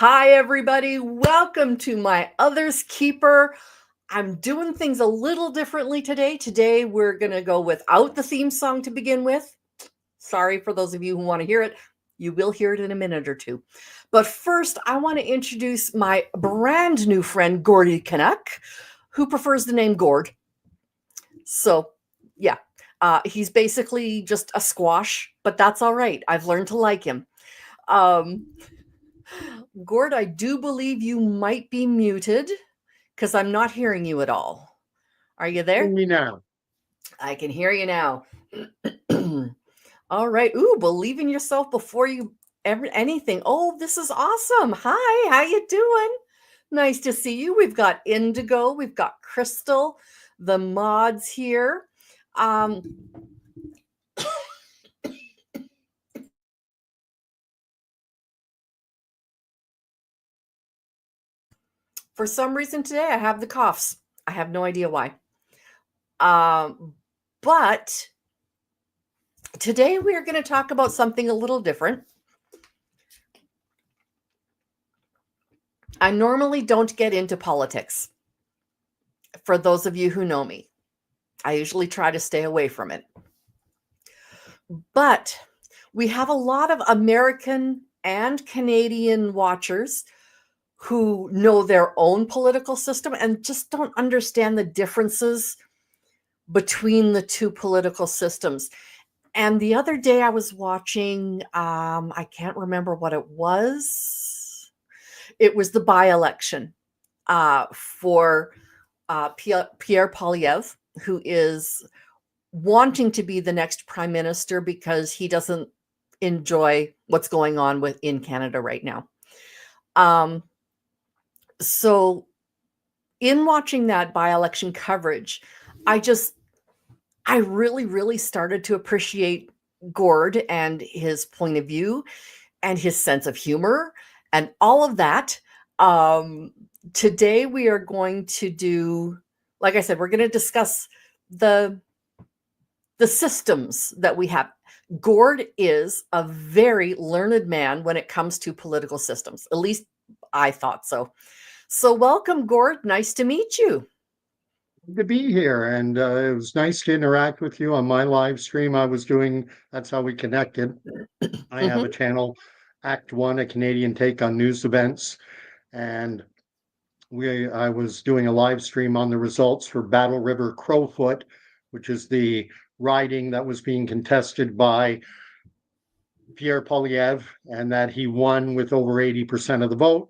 Hi, everybody. Welcome to my Others Keeper. I'm doing things a little differently today. Today, we're going to go without the theme song to begin with. Sorry for those of you who want to hear it. You will hear it in a minute or two. But first, I want to introduce my brand new friend, Gordy Canuck, who prefers the name Gord. So, yeah, he's basically just a squash, but that's all right. I've learned to like him. Gord, I do believe you might be muted because I'm not hearing you at all. Are you there? Hear me now. I can hear you now. All right. Ooh, believe in yourself before you ever anything. Oh, this is awesome. Hi, how you doing? Nice to see you. We've got Indigo, we've got Crystal, the mods here. For some reason today I have the coughs. I have no idea why. But today we are going to talk about something a little different. I normally don't get into politics. For those of you who know me, I usually try to stay away from it. But we have a lot of American and Canadian watchers who know their own political system and just don't understand the differences between the two political systems. And the other day I was watching, I can't remember what it was. It was the by-election for Pierre Poilievre, who is wanting to be the next prime minister because he doesn't enjoy what's going on in Canada right now. So in watching that by-election coverage, I really, really started to appreciate Gord and his point of view and his sense of humor and all of that. Today we are going to do, like I said, we're going to discuss the systems that we have. Gord is a very learned man when it comes to political systems. At least I thought so. So welcome, Gord. Nice to meet you. Good to be here, and it was nice to interact with you on my live stream I was doing. That's how we connected. I have a channel, Act One, a Canadian take on news events, and I was doing a live stream on the results for Battle River Crowfoot, which is the riding that was being contested by Pierre Poilievre, and that he won with over 80% of the vote.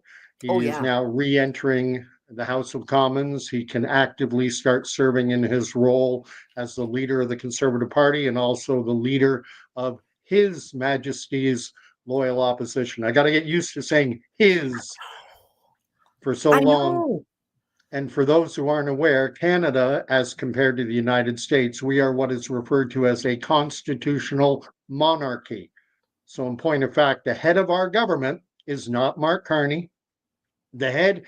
Oh, He is yeah. now re-entering the House of Commons. He can actively start serving in his role as the leader of the Conservative Party and also the leader of His Majesty's loyal opposition. I got to get used to saying his for so I long. know. And for those who aren't aware, Canada, as compared to the United States, we are what is referred to as a constitutional monarchy. So, in point of fact, the head of our government is not Mark Carney. The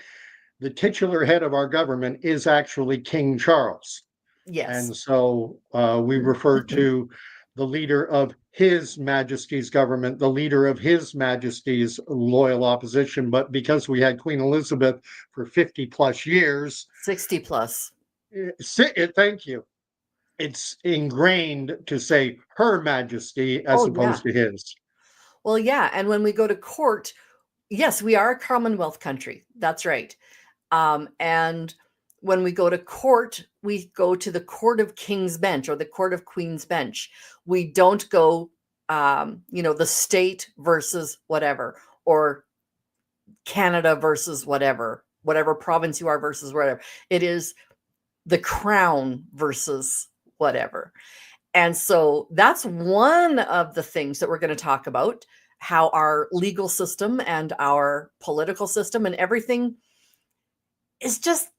titular head of our government is actually King Charles. Yes. And so we refer to the leader of His Majesty's government, the leader of His Majesty's loyal opposition. But because we had Queen Elizabeth for 50 plus years, 60 plus. thank you. It's ingrained to say Her Majesty as Oh, yeah. opposed to his. Well, yeah. And when we go to court, yes, we are a Commonwealth country. That's right. And when we go to court, we go to the Court of King's Bench or the Court of Queen's Bench. We don't go, the state versus whatever, or Canada versus whatever province you are versus whatever. It is the crown versus whatever. And so that's one of the things that we're going to talk about, how our legal system and our political system and everything is just,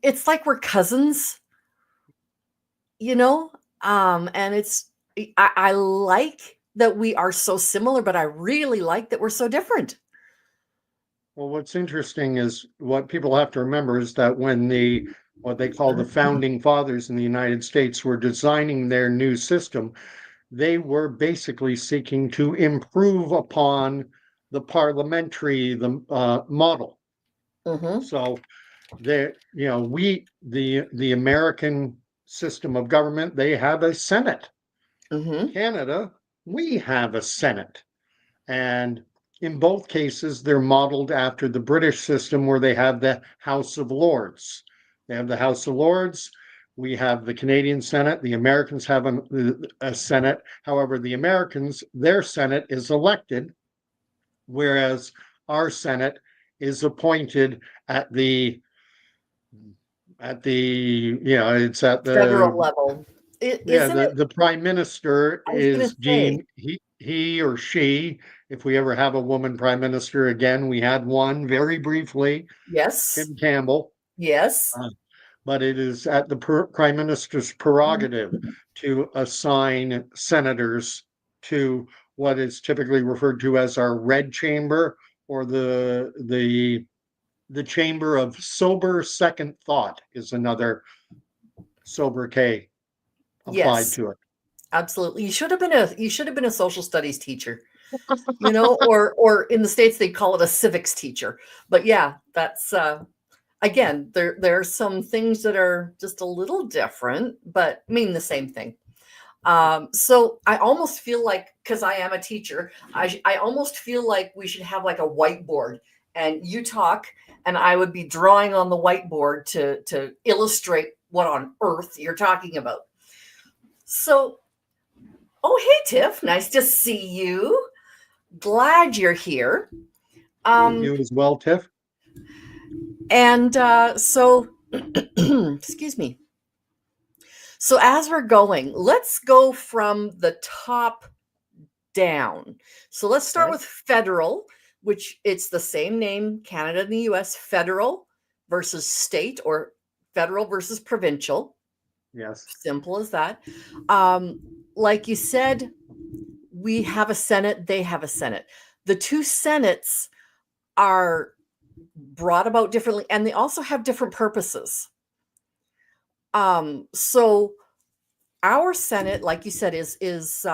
it's like we're cousins, and I like that we are so similar, but I really like that we're so different. Well, what's interesting is what people have to remember is that when what they call the founding fathers in the United States were designing their new system, they were basically seeking to improve upon the parliamentary model. Mm-hmm. So there, the American system of government, they have a Senate. Mm-hmm. Canada, we have a Senate. And in both cases, they're modeled after the British system where they have the House of Lords. They have the House of Lords. We have the Canadian Senate. The Americans have a Senate. However, the Americans, their Senate is elected, whereas our Senate is appointed at the it's at Federal the level. yeah, Isn't it? the prime minister I was going is to say, deemed he or she, if we ever have a woman prime minister again, we had one very briefly, yes, Kim Campbell, yes. uh, but it is at the prime minister's prerogative to assign senators to what is typically referred to as our red chamber, or the chamber of sober second thought is another sobriquet applied Yes, to it. absolutely. You should have been a social studies teacher, or in the States they call it a civics teacher. But yeah, that's again, there are some things that are just a little different, but mean the same thing. So I almost feel like, because I am a teacher, I almost feel like we should have like a whiteboard, and you talk, and I would be drawing on the whiteboard to illustrate what on earth you're talking about. So, oh hey Tiff, nice to see you. Glad you're here. Um, You as well, Tiff? and so, excuse me. So as we're going, let's go from the top down. So let's start Okay. with federal, which it's the same name, Canada and the US, federal versus state, or federal versus provincial. Yes. Simple as that. Um, like you said, we have a Senate, they have a Senate. The two Senates are brought about differently, and they also have different purposes. So our Senate, like you said, is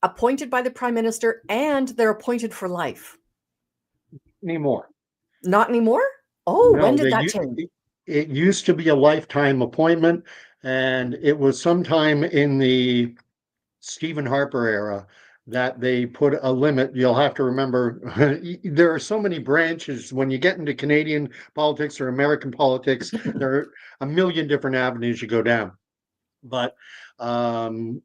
appointed by the prime minister, and they're appointed for life. Anymore. Not anymore? Oh, when No, did that change? it used to be a lifetime appointment, and it was sometime in the Stephen Harper era that they put a limit. You'll have to remember there are so many branches when you get into Canadian politics or American politics. There are a million different avenues you go down. But um,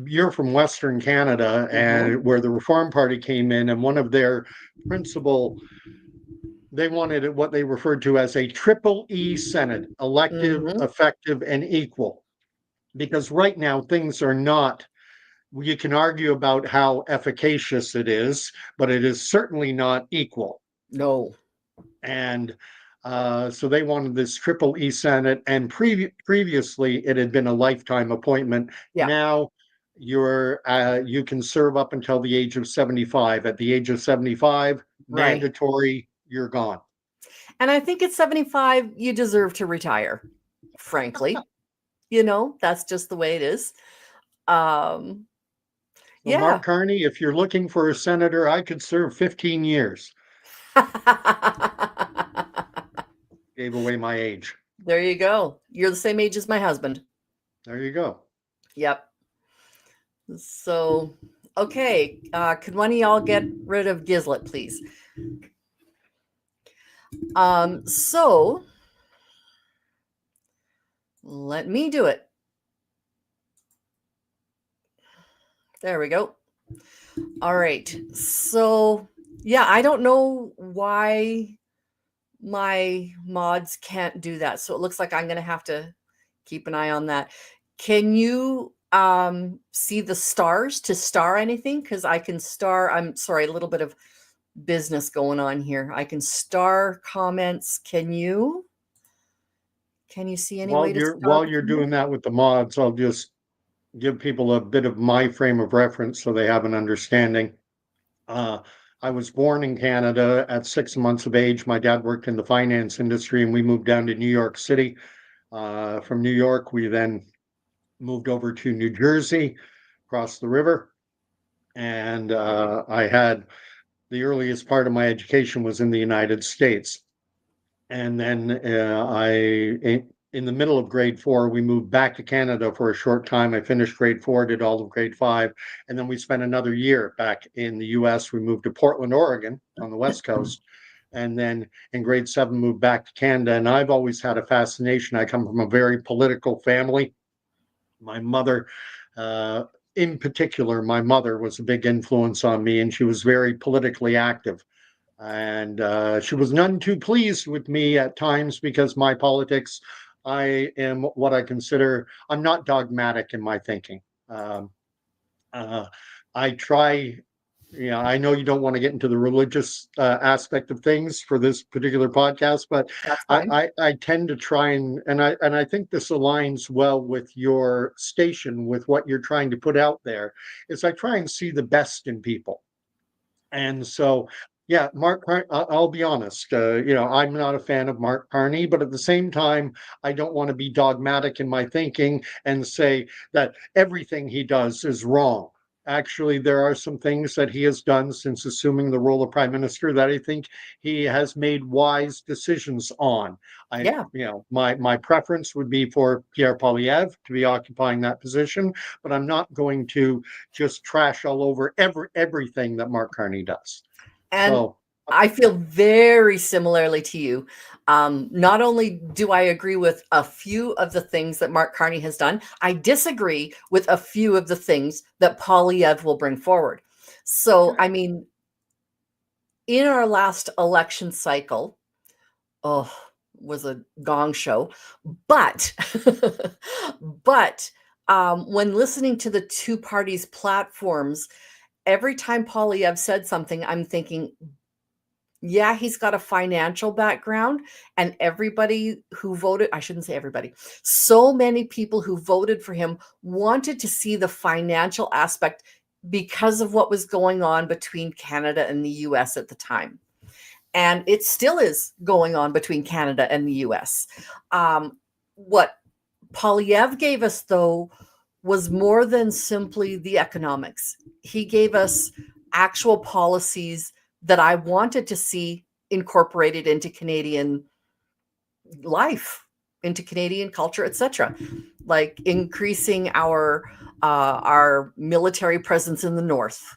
you're from Western Canada, Mhm, and where the Reform Party came in, and one of their principal, they wanted it what they referred to as a triple E Senate, elective, mhm. effective, and equal. Because right now things are not, you can argue about how efficacious it is, but it is certainly not equal. No. And so they wanted this triple E Senate, and previously it had been a lifetime appointment. Yeah, Now you can serve up until the age of 75. At the age of 75, right. mandatory, you're gone. And I think at 75, you deserve to retire, frankly. That's just the way it is. Um, So yeah. Mark Carney, if you're looking for a senator, I could serve 15 years. Gave away my age. There you go. You're the same age as my husband. There you go. Yep. So, okay. Could one of y'all get rid of Gizlet, please? So let me do it. There we go. All right. So, yeah, I don't know why my mods can't do that. So it looks like I'm going to have to keep an eye on that. Can you see the stars to star anything? Because I can star, I'm sorry, a little bit of business going on here. I can star comments. Can you see any way While to you're star while the you're comments? doing that with the mods, I'll just give people a bit of my frame of reference so they have an understanding. Uh, I was born in Canada at 6 months of age. My dad worked in the finance industry, and we moved down to New York City. From New York, we then moved over to New Jersey, across the river, and I had the earliest part of my education was in the United States. And then in the middle of grade four, we moved back to Canada for a short time. I finished grade four, did all of grade five, and then we spent another year back in the US. We moved to Portland, Oregon on the West Coast. And then in grade seven, moved back to Canada. And I've always had a fascination. I come from a very political family. My mother, uh, in particular, my mother was a big influence on me, and she was very politically active. And she was none too pleased with me at times because my politics, I am what I consider, I'm not dogmatic in my thinking. Um, uh, I try, I know you don't want to get into the religious aspect of things for this particular podcast, but That's fine. I tend to try and I think this aligns well with your station, with what you're trying to put out there, is I try and see the best in people. And so, yeah, I'll be honest. I'm not a fan of Mark Carney, but at the same time, I don't want to be dogmatic in my thinking and say that everything he does is wrong. Actually, there are some things that he has done since assuming the role of prime minister that I think he has made wise decisions on. Yeah. My preference would be for Pierre Poilievre to be occupying that position, but I'm not going to just trash all over everything that Mark Carney does. And So I feel very similarly to you. Not only do I agree with a few of the things that Mark Carney has done, I disagree with a few of the things that Polyev will bring forward. So, okay. I mean, in our last election cycle, oh, was a gong show, but but when listening to the two parties' platforms, every time Polyev said something, I'm thinking, yeah, he's got a financial background, and everybody who voted, I shouldn't say everybody, so many people who voted for him wanted to see the financial aspect because of what was going on between Canada and the US at the time. And it still is going on between Canada and the US. What Polyev gave us, though, was more than simply the economics. He gave us actual policies that I wanted to see incorporated into Canadian life, into Canadian culture, etc., like increasing our military presence in the north.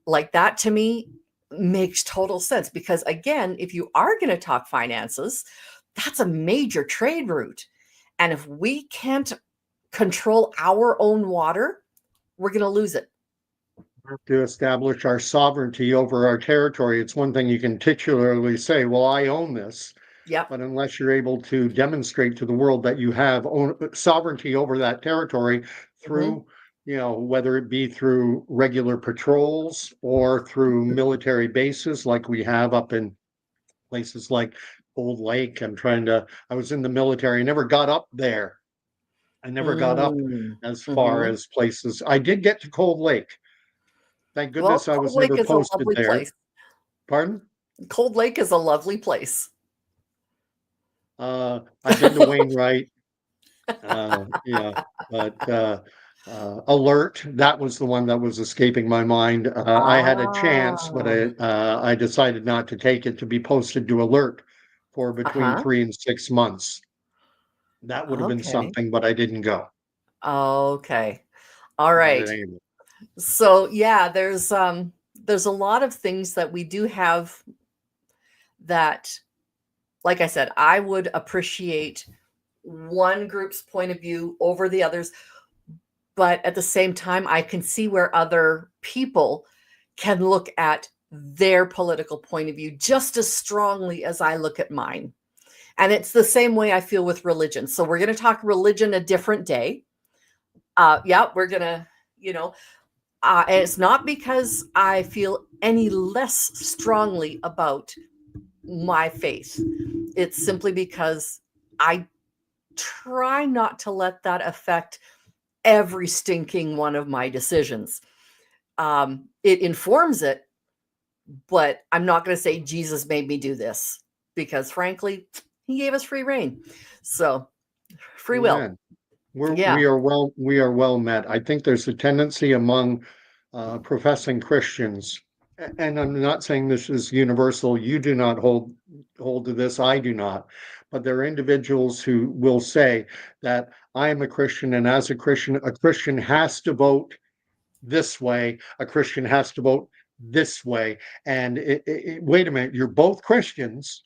Like that to me makes total sense because again, if you are going to talk finances, that's a major trade route. And if we can't control our own water, we're going to lose it. To establish our sovereignty over our territory, it's one thing you can titularly say, well, I own this. Yep. But unless you're able to demonstrate to the world that you have sovereignty over that territory Mm-hmm. through, whether it be through regular patrols or through military bases like we have up in places like Cold Lake. I was in the military, I never got up there. I never got up as far Mm-hmm. as places. I did get to Cold Lake. Thank Well, goodness I Cold was Lake never is a posted lovely there. place. Pardon? Cold Lake is a lovely place. I've been to Wainwright. Yeah, but Alert, that was the one that was escaping my mind. I had a chance, but Ah, I decided not to take it to be posted to Alert for between uh-huh. 3 and 6 months. That would have been Okay. something, but I didn't go. Okay. All But at right. any rate, So yeah, there's a lot of things that we do have that, like I said, I would appreciate one group's point of view over the others, but at the same time, I can see where other people can look at their political point of view just as strongly as I look at mine. And it's the same way I feel with religion. So we're going to talk religion a different day. Yeah, we're going to, you know, and it's not because I feel any less strongly about my faith. It's simply because I try not to let that affect every stinking one of my decisions. It informs it, but I'm not going to say Jesus made me do this because, frankly, he gave us free reign. So, free will. amen. We're, Yeah. we are well met. I think there's a tendency among professing Christians and I'm not saying this is universal. You do not hold to this. I do not. But there are individuals who will say that I am a Christian, and as a Christian has to vote this way. A Christian has to vote this way. And wait a minute, you're both Christians,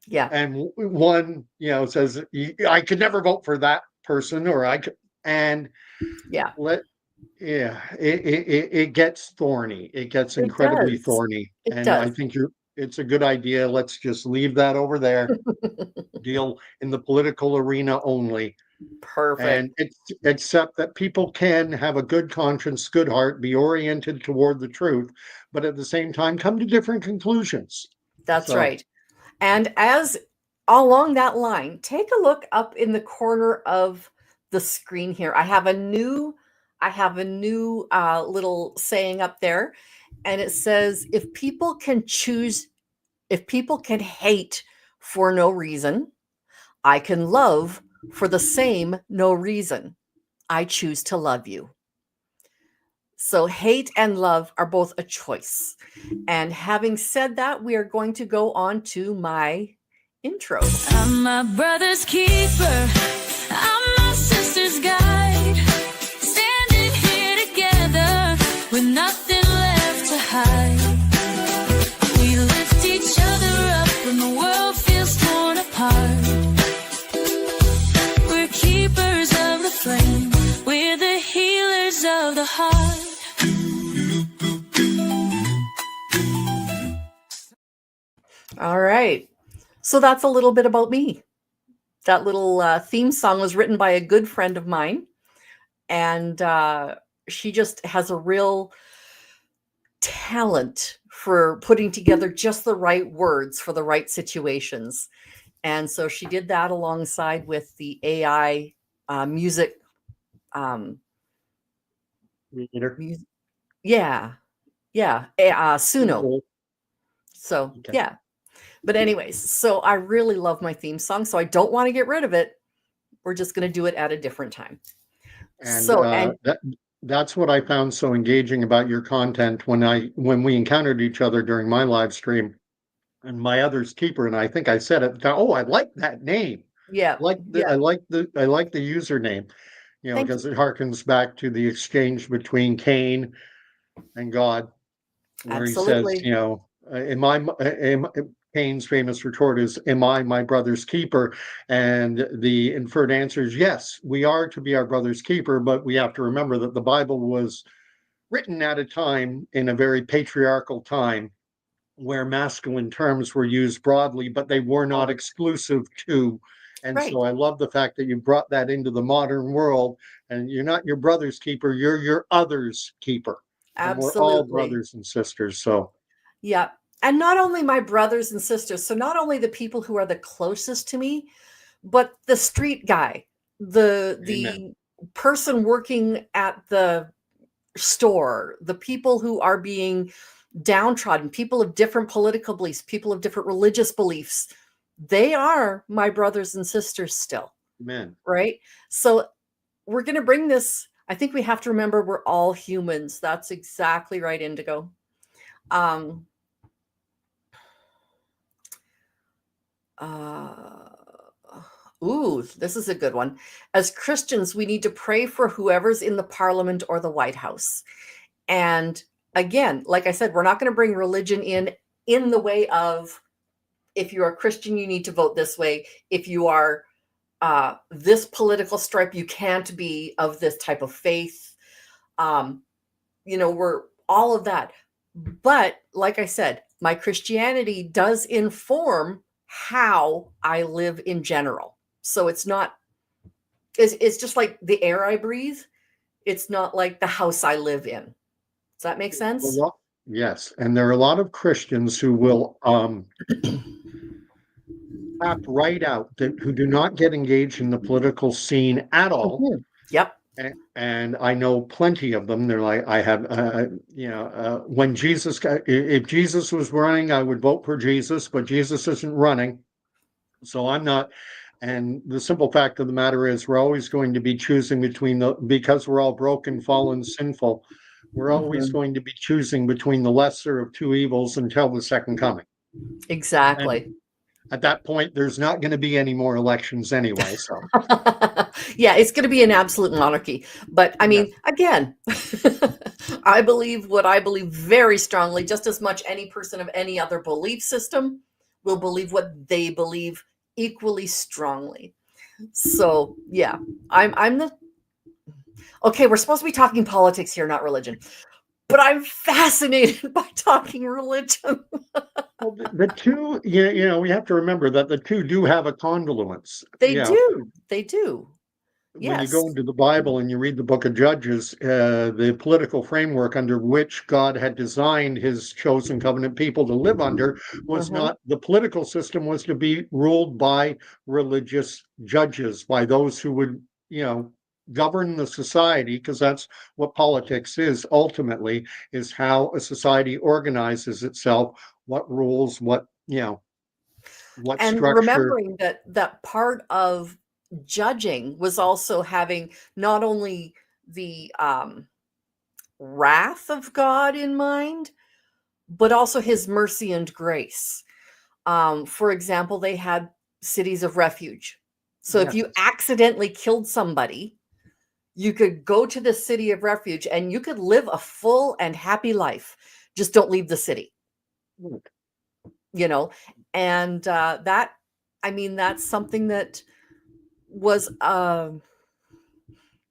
Yeah. and one, says I could never vote for that person, or I could, and Yeah. let yeah, it gets thorny. It gets It incredibly does. thorny, It and I does. think it's a good idea. Let's just leave that over there. Deal in the political arena only, and Perfect. accept that people can have a good conscience, good heart, be oriented toward the truth, but at the same time come to different conclusions. That's So, right. And as along that line, take a look up in the corner of the screen here. I have a new little saying up there, and it says, if people can hate for no reason, I can love for the same no reason. I choose to love you. So hate and love are both a choice. And having said that, we are going to go on to my intro. I'm my brother's keeper. I'm my sister's guide. Standing here together with nothing left to hide. We lift each other up when the world feels torn apart. We're keepers of the flame. We're the healers of the heart. All right. So that's a little bit about me. That little theme song was written by a good friend of mine. And she just has a real talent for putting together just the right words for the right situations. And so she did that alongside with the AI music. Peter. Mu- yeah. Yeah. Suno. So, Okay. yeah. But, anyways, so I really love my theme song. So I don't want to get rid of it. We're just going to do it at a different time. And So, and that's what I found so engaging about your content when we encountered each other during my live stream, and my other's keeper, and I think I said it. Oh, I like that name. yeah. Yeah. I like the username, Thank you. because it harkens back to the exchange between Cain and God, where he says, Absolutely. Cain's famous retort is, "Am I my brother's keeper?" And the inferred answer is, yes, we are to be our brother's keeper, but we have to remember that the Bible was written at a time, in a very patriarchal time, where masculine terms were used broadly, but they were not exclusive to. And Right. so I love the fact that you brought that into the modern world, and you're not your brother's keeper, you're your other's keeper. And we're all Absolutely. brothers and sisters. So, Yeah. And not only my brothers and sisters, so not only the people who are the closest to me, but the street guy, amen. the person working at the store, the people who are being downtrodden, people of different political beliefs, people of different religious beliefs, they are my brothers and sisters still, Amen. right? So we're going to bring this. I think we have to remember we're all humans. That's exactly right, Indigo. Um, uh, this is a good one. As Christians, we need to pray for whoever's in the parliament or the White House. And again, like I said, we're not going to bring religion in the way of, if you're a Christian, you need to vote this way. If you are this political stripe, you can't be of this type of faith. We're all of that. But like I said, my Christianity does inform how I live in general. So it's just like the air I breathe. It's not like the house I live in. Does that make sense? Yes, and there are a lot of Christians who will tap right out, who do not get engaged in the political scene at all. Mhm. Yep. And I know plenty of them. They're like, I have, when if Jesus was running, I would vote for Jesus, but Jesus isn't running. So I'm not. And the simple fact of the matter is, we're always going to be choosing between because we're all broken, fallen, sinful. We're always going to be choosing between the lesser of two evils until the second coming. Exactly. And at that point, there's not going to be any more elections anyway. So, Yeah, it's going to be an absolute monarchy. But I mean, again, I believe what I believe very strongly, just as much any person of any other belief system will believe what they believe equally strongly. So, yeah, I'm the okay, we're supposed to be talking politics here, not religion. But I'm fascinated by talking religion. well, the two, we have to remember that the two do have a confluence. They do. They do. When you Yes. go into the Bible and you read the book of Judges, the political framework under which God had designed his chosen covenant people to live under was not, the political system was to be ruled by religious judges, by those who would, govern the society, because that's what politics is ultimately, is how a society organizes itself, what rules, what And structure. remembering that part of judging was also having not only the wrath of God in mind, but also his mercy and grace. For example, they had cities of refuge. So if you Yes. accidentally killed somebody, you could go to the city of refuge and you could live a full and happy life. Just don't leave the city, and that, I mean, that's something that was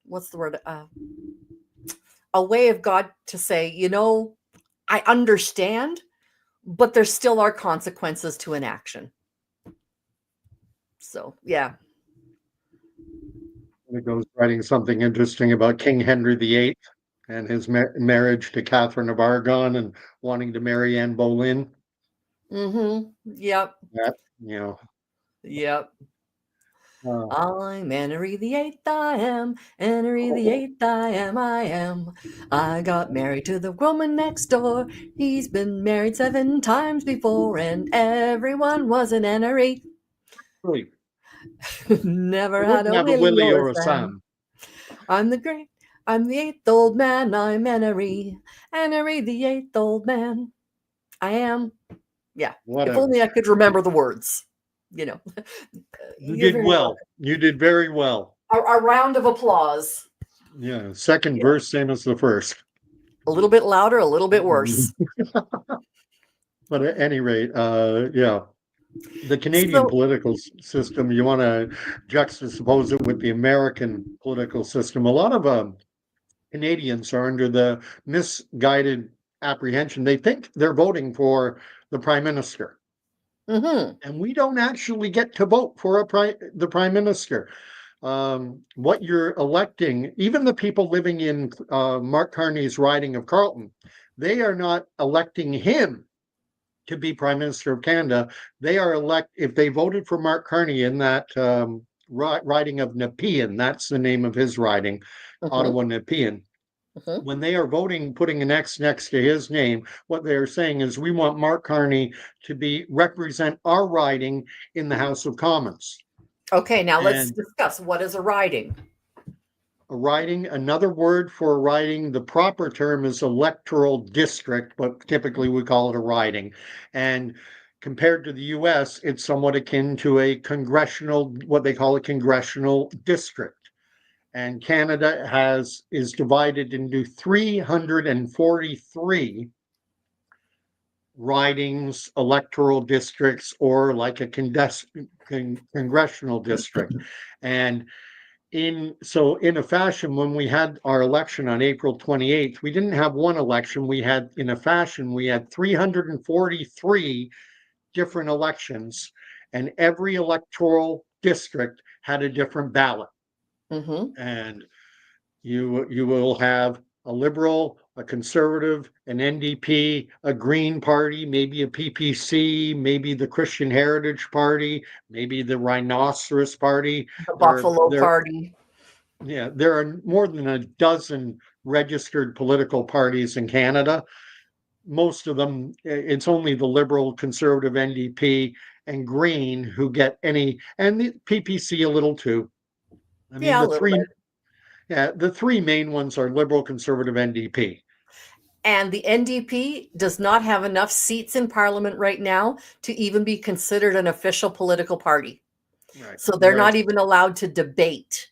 what's the word, a way of God to say, I understand, but there still are consequences to an action. So yeah. It goes writing something interesting about King Henry VIII and his marriage to Catherine of Aragon and wanting to marry Anne Boleyn. Yep. That, you know, Yep. uh, I'm Henry the Eighth, I am. Henry the Eighth, I am, I am. I got married to the woman next door. He's been married 7 times before, and everyone was an Henry. really, Never I had wouldn't a have a Willie Willie or a or a Sam. Sam. I'm the 8th old man. I'm Henry. Henry the 8th old man. I am. Yeah. If Whatever. only I could remember the words. You You're did very well. You did very well. A round of applause. Yeah. Second Yeah. verse, same as the first. A little bit louder, a little bit worse. But at any rate, yeah. The Canadian So, political system, you want to juxtapose it with the American political system. A lot of Canadians are under the misguided apprehension. They think they're voting for the prime minister, and we don't actually get to vote for the prime minister. What you're electing, even the people living in Mark Carney's riding of Carleton, they are not electing him to be Prime Minister of Canada. They are if they voted for Mark Carney in that riding of Nepean, that's the name of his riding, Ottawa Nepean. When they are voting, putting an X next to his name, what they are saying is we want Mark Carney to represent our riding in the House of Commons. Okay, now let's And discuss what is a riding. a riding, another word for a riding, the proper term is electoral district, but typically we call it a riding. And compared to the US, it's somewhat akin to a congressional, what they call a congressional district. And Canada is divided into 343 ridings, electoral districts, or like a congressional district. And in a fashion, when we had our election on April 28th, we didn't have one election. We had 343 different elections, and every electoral district had a different ballot. And you will have a Liberal, a Conservative, an NDP, a Green Party, maybe a PPC, maybe the Christian Heritage Party, maybe the Rhinoceros Party, the Buffalo Party. Yeah, there are more than a dozen registered political parties in Canada. Most of them, it's only the Liberal, Conservative, NDP, and Green who get any, and the PPC a little too. I mean, Yeah, a little bit. the three main ones are Liberal, Conservative, NDP. And the NDP does not have enough seats in Parliament right now to even be considered an official political party. Right. So they're not Whereas- even allowed to debate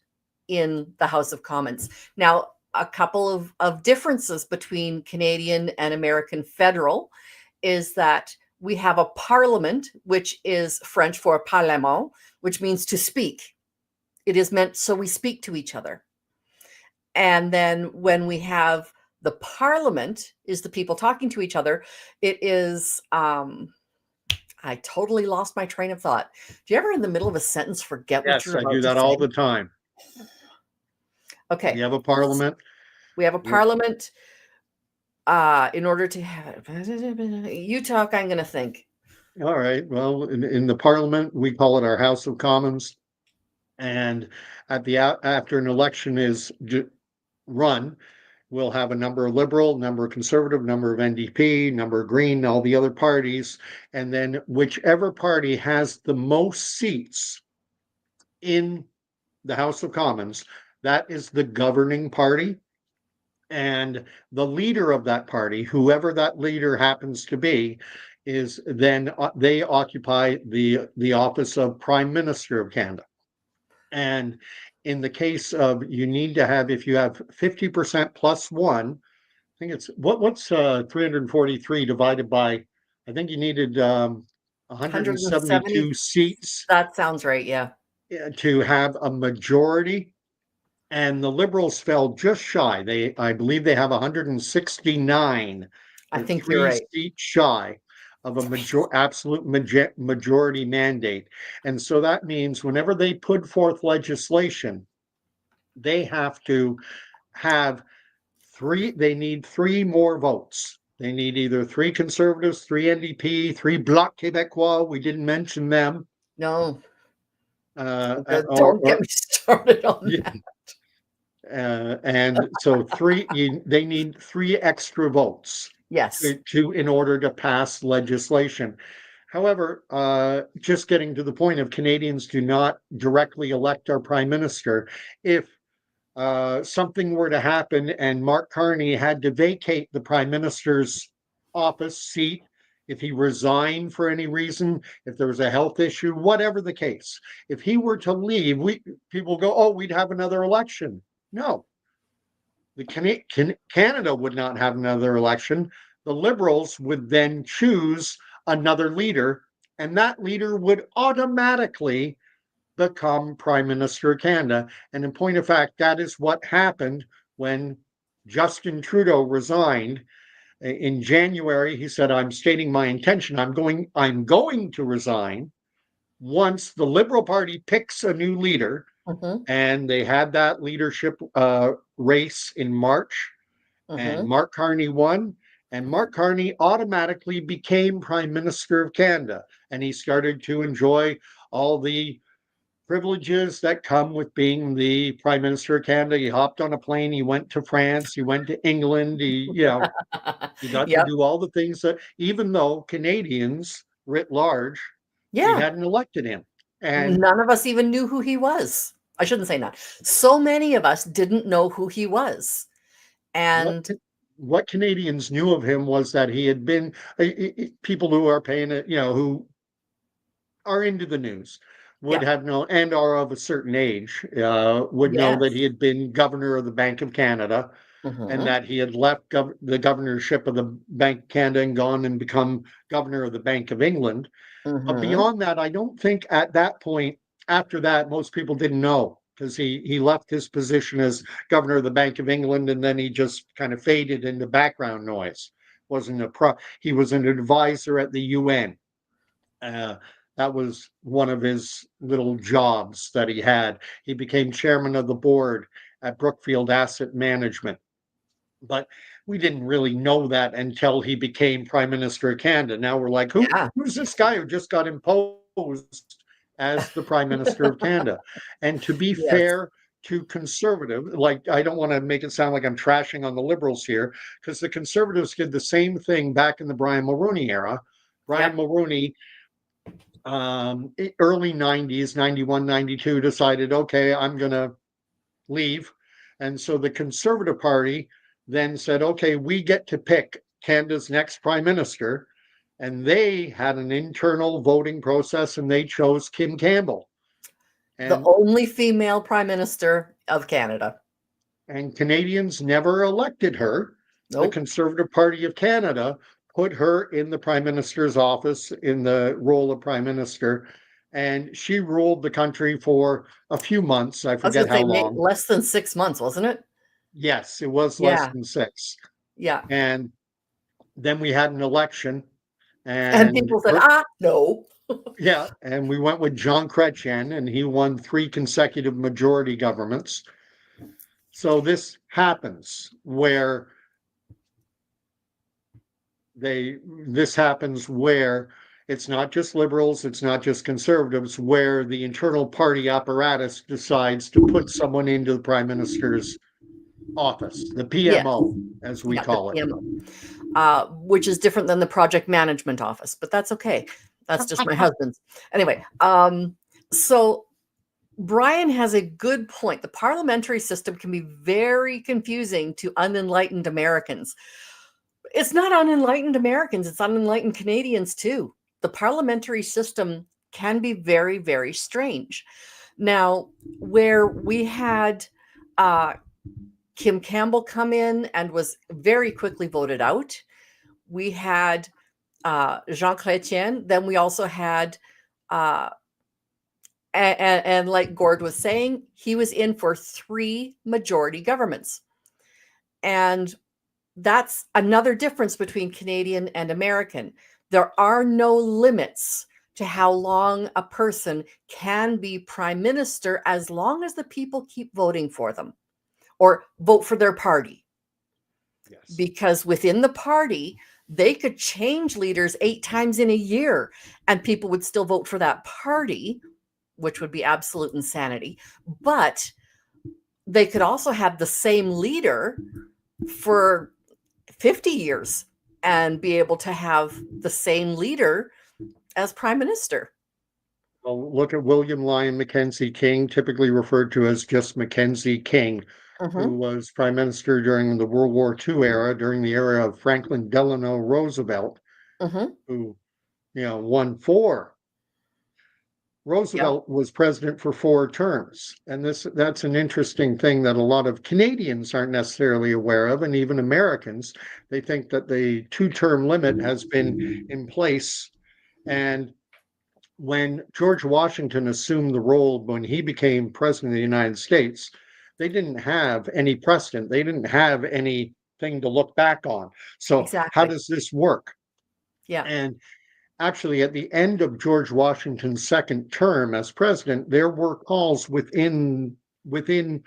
in the House of Commons. Now, a couple of differences between Canadian and American federal is that we have a parliament, which is French for parlement, which means to speak. It is meant so we speak to each other. And then when we have the parliament is the people talking to each other, it is I totally lost my train of thought. Do you ever in the middle of a sentence forget what Yes, you're I about do to that all say? the time. Okay. We have a parliament. We have a parliament in order to have you talk, I'm going to think. All right. Well, in the parliament, we call it our House of Commons. And after an election is run, we'll have a number of Liberal, number of Conservative, number of NDP, number of Green, all the other parties. And then whichever party has the most seats in the House of Commons, that is the governing party. And the leader of that party, whoever that leader happens to be, is then they occupy the office of Prime Minister of Canada. And in the case of you need to have, if you have 50% plus one, I think it's what's 343 divided by, I think you needed 170. 172 seats That sounds right. Yeah. to have a majority. And the Liberals fell just shy. I believe they have 169. I They're think you're 3 right. seats shy of a absolute majority mandate. And so that means whenever they put forth legislation, they have to have they need 3 more votes. They need either 3 Conservatives, 3 NDP, 3 Bloc Québécois. We didn't mention them. No, Or, don't get me started on yeah, that. and so they need 3 extra votes Yes. in order to pass legislation. However, just getting to the point of Canadians do not directly elect our prime minister. If something were to happen and Mark Carney had to vacate the prime minister's office seat, if he resigned for any reason, if there was a health issue, whatever the case, if he were to leave, people go, oh, we'd have another election. No, Canada would not have another election. The Liberals would then choose another leader, and that leader would automatically become Prime Minister of Canada. And in point of fact, that is what happened when Justin Trudeau resigned. In January, he said, I'm stating my intention. I'm going to resign once the Liberal Party picks a new leader. Mm-hmm. And they had that leadership race in March, and Mark Carney won. And Mark Carney automatically became Prime Minister of Canada, and he started to enjoy all the privileges that come with being the Prime Minister of Canada. He hopped on a plane, he went to France, he went to England, he got to Yep. do all the things that, even though Canadians writ large, we Yeah. hadn't elected him. And None of us even knew who he was. I shouldn't say none. So many of us didn't know who he was. And what Canadians knew of him was that he had been people who are paying it, who are into the news would yeah, have known and are of a certain age, would know that yes. he had been governor of the Bank of Canada and that he had left the governorship of the Bank of Canada and gone and become governor of the Bank of England. But beyond that, I don't think at that point, after that, most people didn't know, because he left his position as governor of the Bank of England and then he just kind of faded into background noise. He was an advisor at the UN. That was one of his little jobs that he had. He became chairman of the board at Brookfield Asset Management. But we didn't really know that until he became Prime Minister of Canada. Now we're like, Yeah. who's this guy who just got imposed as the Prime Minister of Canada? And to be Yes. fair to conservative, like, I don't want to make it sound like I'm trashing on the Liberals here, because the Conservatives did the same thing back in the Brian Mulroney era. Brian Mulroney, early 90s, 91, 92, decided, okay, I'm going to leave. And so the Conservative Party then said, okay, we get to pick Canada's next prime minister. And they had an internal voting process and they chose Kim Campbell. The And only female prime minister of Canada. and Canadians never elected her. The Nope. Conservative Party of Canada put her in the prime minister's office in the role of prime minister, and she ruled the country for a few months. I I was forget gonna how say long. less than 6 months, wasn't it? Yes, it was less Yeah. than 6. Yeah. And then we had an election, And and people said, no. yeah, and we went with Jean Chrétien, and he won 3 consecutive majority governments. So this happens where it's not just liberals, it's not just conservatives, where the internal party apparatus decides to put someone into the prime minister's office, the PMO, as we call it. PMO, which is different than the project management office, but that's okay. That's just my husband's. Anyway, so Brian has a good point. The parliamentary system can be very confusing to unenlightened Americans. It's not unenlightened Americans, it's unenlightened Canadians too. The parliamentary system can be very, very strange. Now, where we had Kim Campbell come in and was very quickly voted out, we had Jean Chrétien. Then we also had, and like Gord was saying, he was in for 3 majority governments. And that's another difference between Canadian and American. There are no limits to how long a person can be prime minister as long as the people keep voting for them or vote for their party. Yes. Because within the party, they could change leaders 8 times in a year and people would still vote for that party, which would be absolute insanity. But they could also have the same leader for 50 years and be able to have the same leader as prime minister. Well, look at William Lyon Mackenzie King, typically referred to as just Mackenzie King, who was prime minister during the World War II era, during the era of Franklin Delano Roosevelt, who, won 4. Roosevelt was president for 4 terms. And that's an interesting thing that a lot of Canadians aren't necessarily aware of, and even Americans. They think that the 2-term limit has been in place. And when George Washington assumed the role, when he became president of the United States, they didn't have any precedent. They didn't have anything to look back on. So how does this work? Yeah. And actually, at the end of George Washington's 2nd term as president, there were calls within the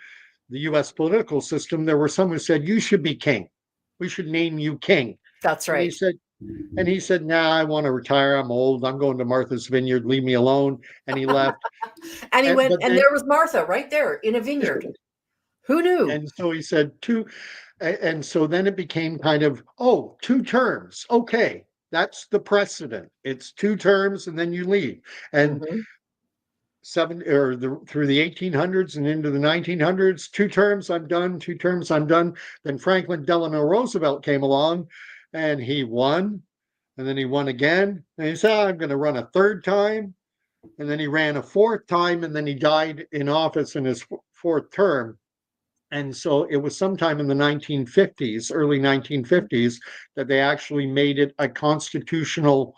U.S. political system. There were some who said, "You should be king. We should name you king." That's right. And he said, "Nah, I want to retire. I'm old. I'm going to Martha's Vineyard. Leave me alone." And he left. And he went, and there was Martha right there in a vineyard. Who knew? And so he said, and so then it became kind of, 2 terms. Okay. That's the precedent. It's 2 terms and then you leave. And through the 1800s and into the 1900s, 2 terms, I'm done. 2 terms, I'm done. Then Franklin Delano Roosevelt came along and he won, and then he won again. And he said, I'm going to run a 3rd time. And then he ran a 4th time, and then he died in office in his 4th term. And so it was sometime in the 1950s, early 1950s, that they actually made it a constitutional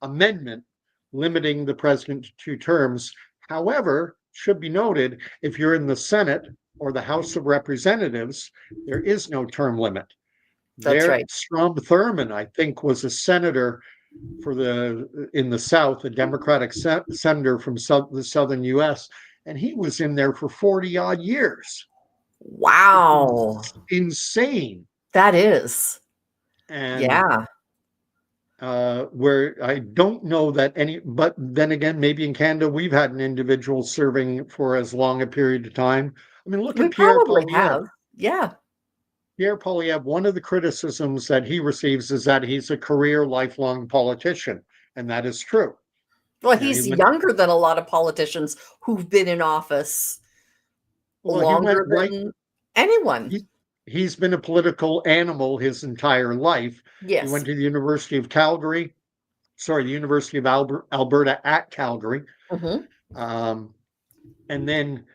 amendment limiting the president to 2 terms. However, should be noted, if you're in the Senate or the House of Representatives, there is no term limit. That's right. Strom Thurmond, I think, was a senator in the South, a Democratic senator from the Southern U.S., and he was in there for 40-odd years. Wow. Insane. That is. And yeah. Where I don't know that but then again, maybe in Canada, we've had an individual serving for as long a period of time. I mean, look at Pierre Poilievre. Yeah. Pierre Poilievre, one of the criticisms that he receives is that he's a career, lifelong politician. And that is true. Well, he's younger than a lot of politicians who've been in office longer than anyone. he's been a political animal his entire life. He Yes. went to the University of Calgary, sorry, the University of Alberta at Calgary. Hmm. Um, and then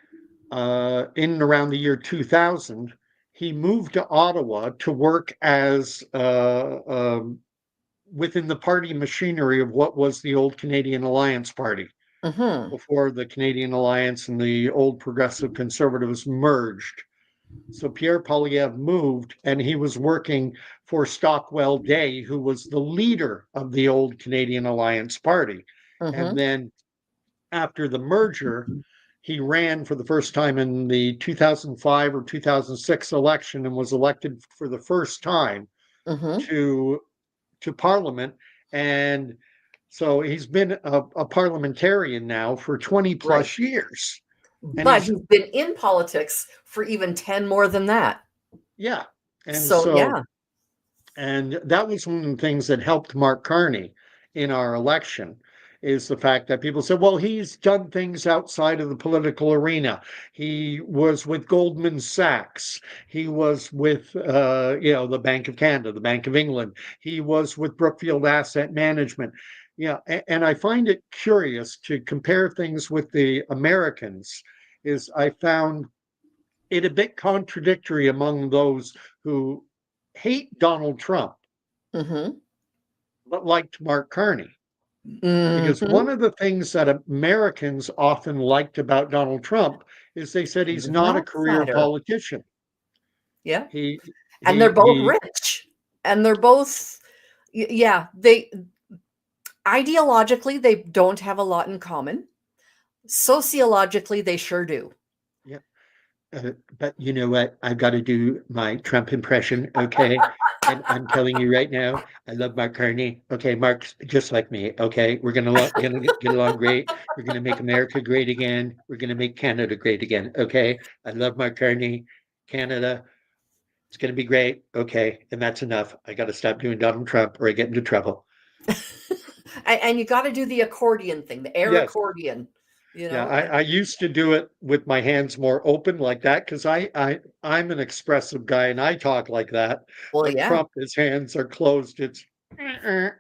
in and around the year 2000, he moved to Ottawa to work as within the party machinery of what was the old Canadian Alliance Party Hmm. before the Canadian Alliance and the old Progressive Conservatives merged. So Pierre Poilievre moved, and he was working for Stockwell Day, who was the leader of the old Canadian Alliance Party. And Hmm. then after the merger, he ran for the first time in the 2005 or 2006 election and was elected for the first time Hmm. to Parliament. And so he's been a parliamentarian now for 20 Right. plus years. And But he's been in politics for even 10 more than that. yeah. And So, so, yeah. and that was one of the things that helped Mark Carney in our election, is the fact that people said, well, he's done things outside of the political arena. He was with Goldman Sachs. He was with, the Bank of Canada, the Bank of England. He was with Brookfield Asset Management. Yeah, and I find it curious to compare things with the Americans. Is I found it a bit contradictory among those who hate Donald Trump Hmm. but liked Mark Carney. Because one Hmm. of the things that Americans often liked about Donald Trump is they said He's he's an not a career outsider. politician. Yeah. He And they're he both he rich. And they're both, yeah, they ideologically, they don't have a lot in common. Sociologically, they sure do. yeah. But you know what? I've got to do my Trump impression, okay? And I'm telling you right now, I love Mark Carney. Okay, Mark's just like me. Okay, we're gonna get along great. We're gonna make America great again. We're gonna make Canada great again. Okay, I love Mark Carney. Canada, it's gonna be great. Okay, and that's enough. I got to stop doing Donald Trump, or I get into trouble. And you got to do the accordion thing, the air Yes. accordion, Yeah, and I used to do it with my hands more open like that because I'm an expressive guy and I talk like that. well, But yeah. Trump, his hands are closed. It's playing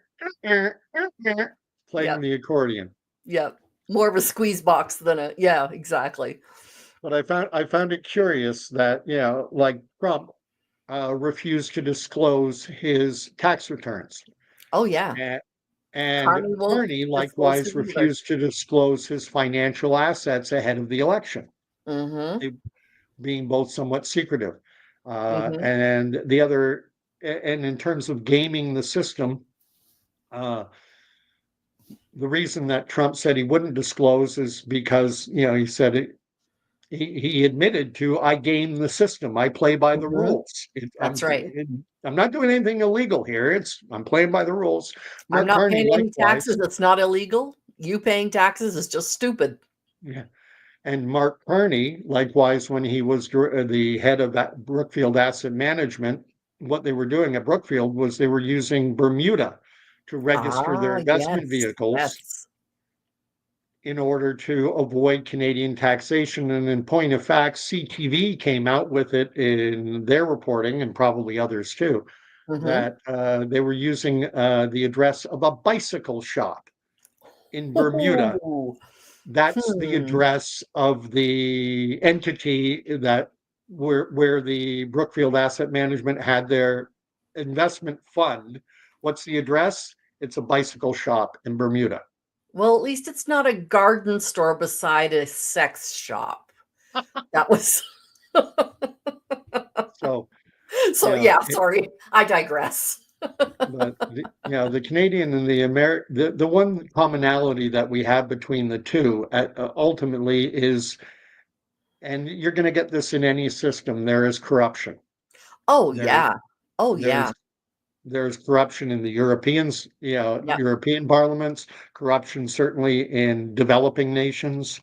Yep. the accordion. Yep. More of a squeeze box than a, yeah, exactly. But I found it curious that, like Trump refused to disclose his tax returns. Oh, yeah. A- And Carney won't Carney disclose likewise his either. refused to disclose his financial assets ahead of the election. Hmm. They being both somewhat secretive. Hmm. And the other, and in terms of gaming the system, uh, the reason that Trump said he wouldn't disclose is because, he said he admitted to, I game the system. I play by the Hmm. rules. That's right. I'm not doing anything illegal here. I'm playing by the rules. I'm Mark not Carney, paying any likewise. taxes. It's not illegal. You paying taxes is just stupid. Yeah. And Mark Carney, likewise, when he was the head of that Brookfield Asset Management, what they were doing at Brookfield was they were using Bermuda to register their Ah, investment yes. vehicles Yes. in order to avoid Canadian taxation. And in point of fact, CTV came out with it in their reporting, and probably others too, Hmm. that they were using the address of a bicycle shop in Bermuda. Oh, That's the hmm. address of the entity that where the Brookfield Asset Management had their investment fund. What's the address? It's a bicycle shop in Bermuda. Well, at least it's not a garden store beside a sex shop. That was So, so, yeah, sorry. I digress. but the Canadian and the the one commonality that we have between the two ultimately is, and you're going to get this in any system, there is corruption. Oh, There, yeah. Oh, yeah. there's there's corruption in the Europeans, Yep. European parliaments, corruption certainly in developing nations,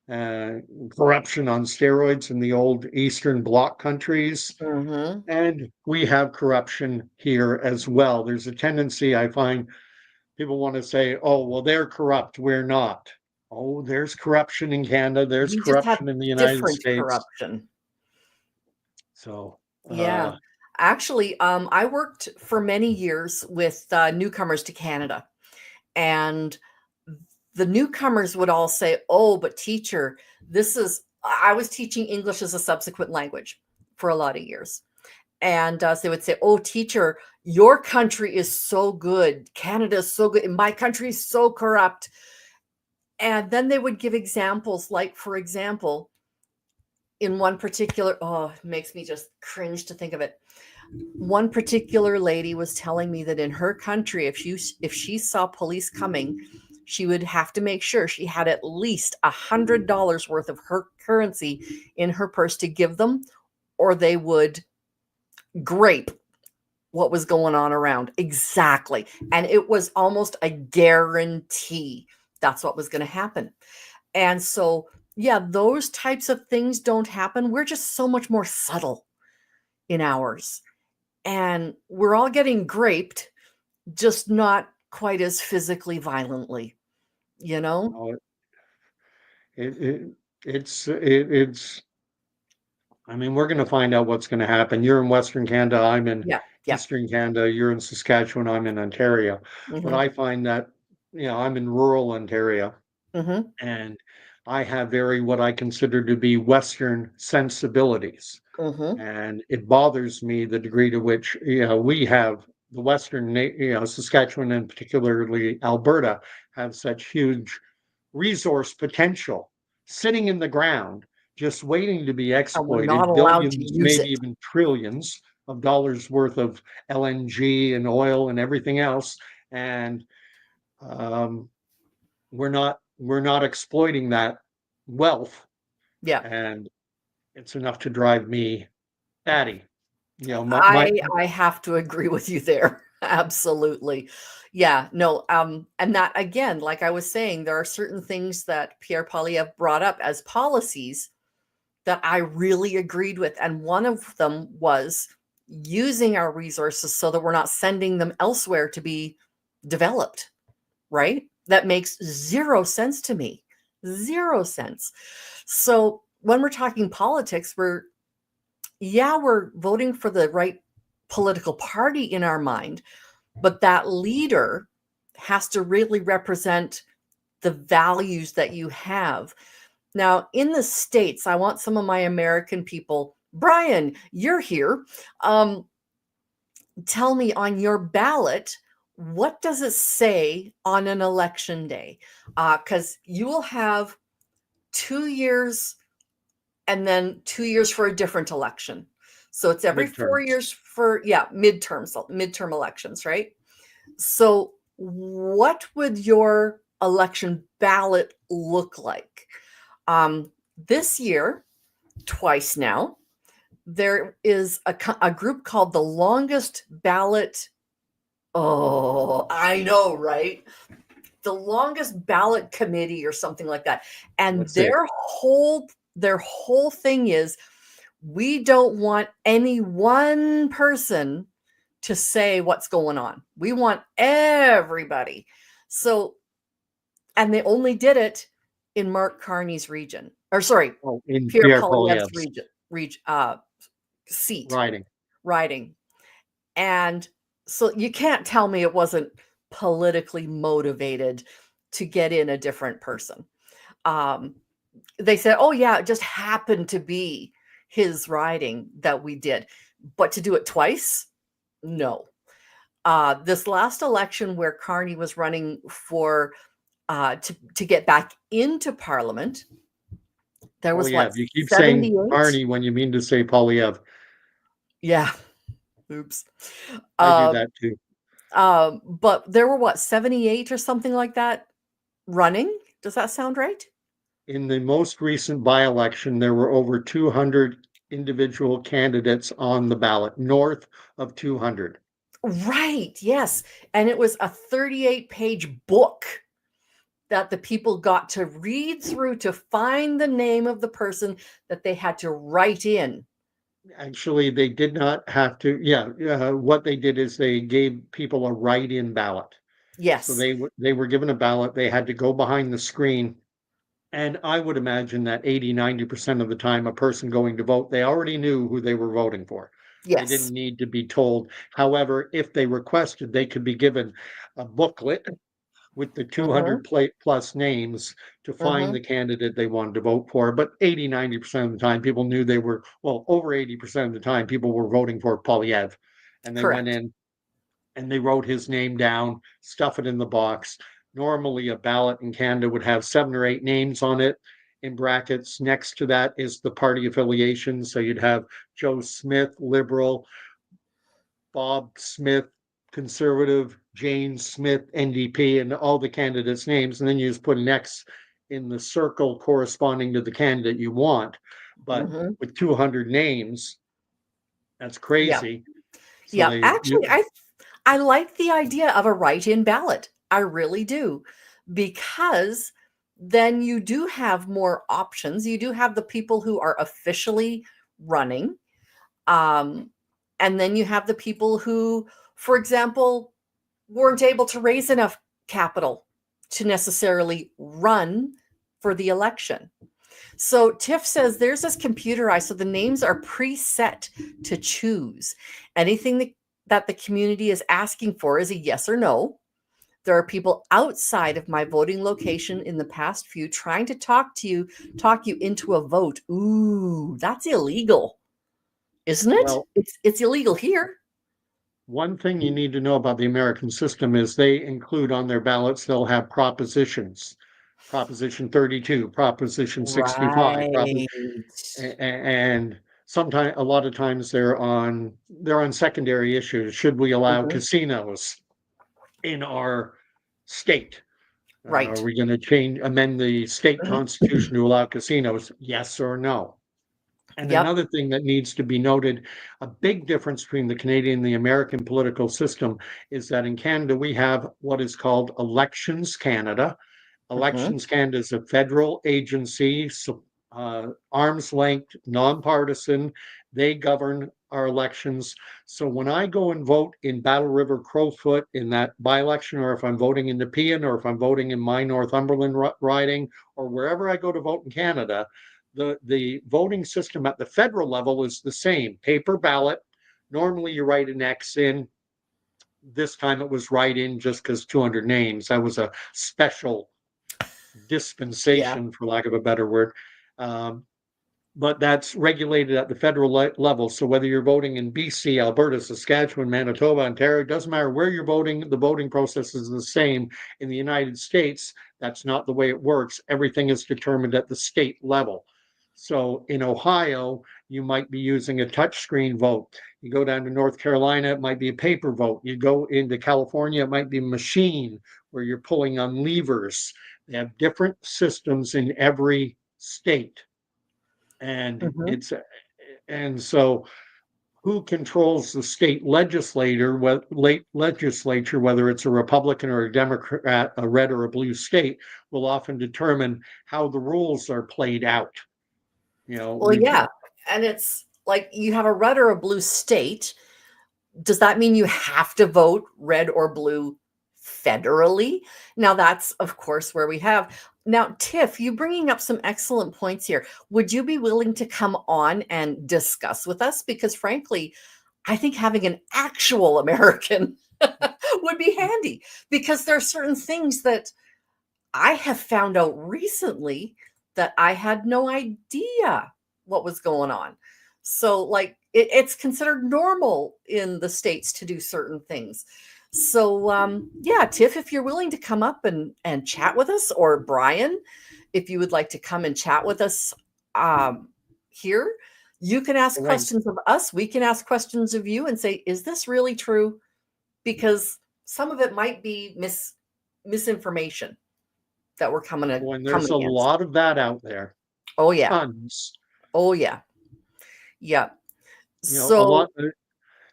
uh, corruption on steroids in the old Eastern Bloc countries. Hmm. And we have corruption here as well. There's a tendency, I find, people want to say, oh, well, they're corrupt, we're not. Oh, there's corruption in Canada, there's We just have corruption in the United different States. corruption. So Yeah. Uh, Actually, I worked for many years with newcomers to Canada, and the newcomers would all say, "Oh, but teacher, this is." I was teaching English as a subsequent language for a lot of years, and so they would say, "Oh, teacher, your country is so good. Canada is so good, and my country is so corrupt." And then they would give examples, like, for example, in one particular, oh, it makes me just cringe to think of it. One particular lady was telling me that in her country, if she saw police coming, she would have to make sure she had at least $100 worth of her currency in her purse to give them, or they would grape what was going on around. Exactly. And it was almost a guarantee that's what was going to happen. And so, yeah, those types of things don't happen. We're just so much more subtle in ours. And we're all getting graped, just not quite as physically violently, you know? no, it, it, it's, I mean, we're going to find out what's going to happen. You're in Western Canada. I'm in Yeah. Yeah. Eastern Canada. You're in Saskatchewan. I'm in Ontario. But Hmm. I find that, I'm in rural Ontario, Hmm. and I have very what I consider to be Western sensibilities. Hmm. And it bothers me the degree to which, we have the Western, Saskatchewan and particularly Alberta have such huge resource potential sitting in the ground, just waiting to be And we're not exploited, allowed to billions, use maybe it. even trillions of dollars worth of LNG and oil and everything else. And um, we're not exploiting that wealth. Yeah. And it's enough to drive me batty. My I have to agree with you there. Absolutely. Yeah, no, and that again, like I was saying, there are certain things that Pierre Poilievre brought up as policies that I really agreed with. And one of them was using our resources so that we're not sending them elsewhere to be developed, right? That makes zero sense to me. Zero sense. So when we're talking politics, we're voting for the right political party in our mind, but that leader has to really represent the values that you have. Now, in the States, I want some of my American people, Brian, you're here. Um, Tell me, on your ballot, what does it say on an election day? Because you will have 2 years and then 2 years for a different election. So it's every 4 midterms. years for, yeah, midterm elections, right? So what would your election ballot look like? This year, twice now, there is a group called the Longest Ballot. Oh, I know, right? The Longest Ballot Committee or something like that. And That's it. their whole thing is, we don't want any one person to say what's going on. We want everybody. So, and they only did it in Mark Carney's region, or sorry, Oh, in Pierre Pierre Poilievre's Poilievre's seat riding. riding. And so you can't tell me it wasn't politically motivated to get in a different person. Um, they said, oh, yeah, it just happened to be his riding that we did. But to do it twice? No. This last election where Carney was running for to get back into Parliament, there was what, Polyev. You keep saying 78? Carney when you mean to say Polyev. Yeah. Oops. I do Um, that too. but there were what, 78 or something like that running? Does that sound right? In the most recent by-election, there were over 200 individual candidates on the ballot, north of 200. Right. Yes. And it was a 38-page book that the people got to read through to find the name of the person that they had to write in. Actually, they did not have to. Yeah, what they did is they gave people a write-in ballot. So Yes. they were given a ballot. They had to go behind the screen. And I would imagine that 80, 90% of the time, a person going to vote, they already knew who they were voting for. They Yes. didn't need to be told. However, if they requested, they could be given a booklet with the 200 plus names to find the candidate they wanted to vote for. But 80-90% of the time, people knew they were, well, over 80% of the time, people were voting for Polyev. And they went Correct. in and they wrote his name down, stuff it in the box. Normally, a ballot in Canada would have 7 or 8 names on it in brackets. Next to that is the party affiliation. So you'd have Joe Smith, Liberal, Bob Smith, Conservative, Jane Smith, NDP, and all the candidates' names. And then you just put an X in the circle corresponding to the candidate you want. But with 200 names, that's Yeah. crazy. So Yeah. Actually, I like the idea of a write-in ballot. I really do, because then you do have more options. You do have the people who are officially running. And then you have the people who, for example, weren't able to raise enough capital to necessarily run for the election. So Tiff says there's this computerized, so the names are preset to choose. Anything that the community is asking for is a yes or no. There are people outside of my voting location in the past few trying to talk you into a vote. Ooh, that's illegal, isn't it? Well, it's illegal here. one thing you need to know about the American system is they include on their ballots, they'll have propositions. Proposition 32, Proposition 65, Right. and sometimes, a lot of times they're on secondary issues. Should we allow casinos in our state? Are Right. we going to amend the state constitution to allow casinos? Yes or no? And Yep. another thing that needs to be noted, a big difference between the Canadian and the American political system is that in Canada, we have what is called Elections Canada. Elections Canada is a federal agency, arm's length, nonpartisan. They govern our elections. So when I go and vote in Battle River Crowfoot in that by-election, or if I'm voting in Nepean, or if I'm voting in my Northumberland riding, or wherever I go to vote in Canada, the voting system at the federal level is the same. Paper ballot. Normally you write an X in. This time it was write-in just because 200 names. That was a special dispensation, for lack of a better word. But that's regulated at the federal level. So whether you're voting in BC, Alberta, Saskatchewan, Manitoba, Ontario, it doesn't matter where you're voting, the voting process is the same. In the United States, that's not the way it works. Everything is determined at the state level. So in Ohio, you might be using a touchscreen vote. You go down to North Carolina, it might be a paper vote. You go into California, it might be a machine where you're pulling on levers. They have different systems in every state. And and so who controls the state legislature, whether it's a Republican or a Democrat, a red or a blue state, will often determine how the rules are played out. Well, yeah. And it's like you have a red or a blue state. Does that mean you have to vote red or blue federally? Now, that's, of course, where we have. Now, Tiff, you bringing up some excellent points here. Would you be willing to come on and discuss with us? Because frankly, I think having an actual American would be handy, because there are certain things that I have found out recently that I had no idea what was going on. So like it's considered normal in the States to do certain things. So yeah, Tiff, if you're willing to come up and chat with us, or Brian, if you would like to come and chat with us here, you can ask questions of us. We can ask questions of you and say, is this really true? Because some of it might be misinformation that we're coming to. When there's a lot of that out there. Oh yeah. Tons. Oh yeah. Yeah. So a lot,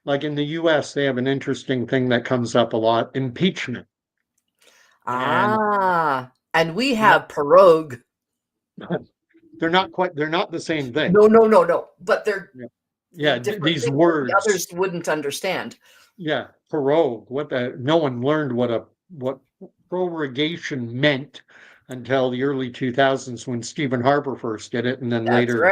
like in the US, they have an interesting thing that comes up a lot: impeachment. And we have prorogue. They're not the same thing. No. But they're these words others wouldn't understand. Yeah, prorogue. No one learned what prorogation meant until the early 2000s when Stephen Harper first did it, and then later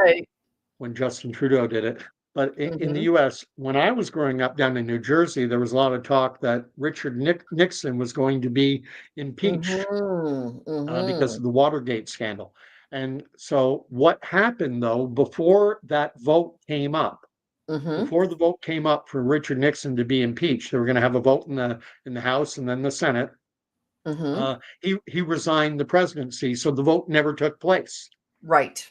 when Justin Trudeau did it. But in the US, when I was growing up down in New Jersey, there was a lot of talk that Richard Nixon was going to be impeached because of the Watergate scandal. And so what happened, though, before that vote came up, before the vote came up for Richard Nixon to be impeached, they were going to have a vote in the House and then the Senate. He resigned the presidency, so the vote never took place. Right.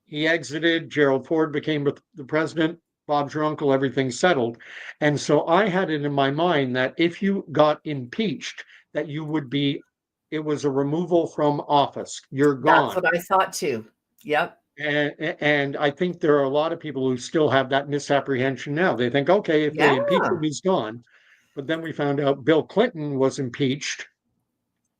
He exited. Gerald Ford became the president. Bob's your uncle. Everything's settled. And so I had it in my mind that if you got impeached, that you would be. It was a removal from office. You're gone. That's what I thought too. Yep. And I think there are a lot of people who still have that misapprehension now. They think, okay, if they impeach him, he's gone. But then we found out Bill Clinton was impeached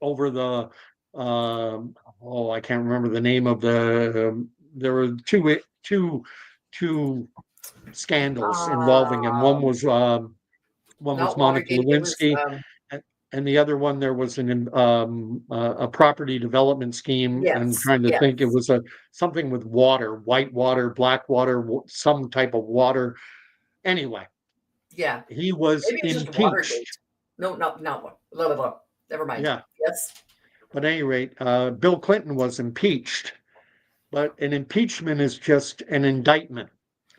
over the I can't remember the name of the. There were two scandals involving him. One was Monica Watergate, Lewinsky, and the other one there was a property development scheme. Yes, I'm trying to think. It was something with water, white water, black water, some type of water. Anyway, yeah, he was maybe it was just impeached. No. Never mind. Yeah. Yes. But at any rate, Bill Clinton was impeached. But an impeachment is just an indictment.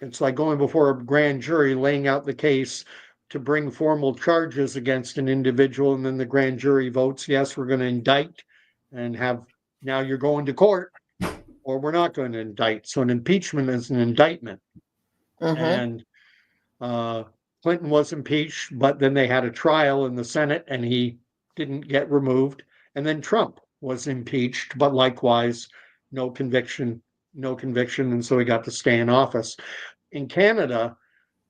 It's like going before a grand jury, laying out the case to bring formal charges against an individual, and then the grand jury votes, yes, we're going to indict, and now you're going to court, or we're not going to indict. So an impeachment is an indictment. And Clinton was impeached, but then they had a trial in the Senate, and he didn't get removed. And then Trump was impeached, but likewise, no conviction, and so he got to stay in office. In Canada,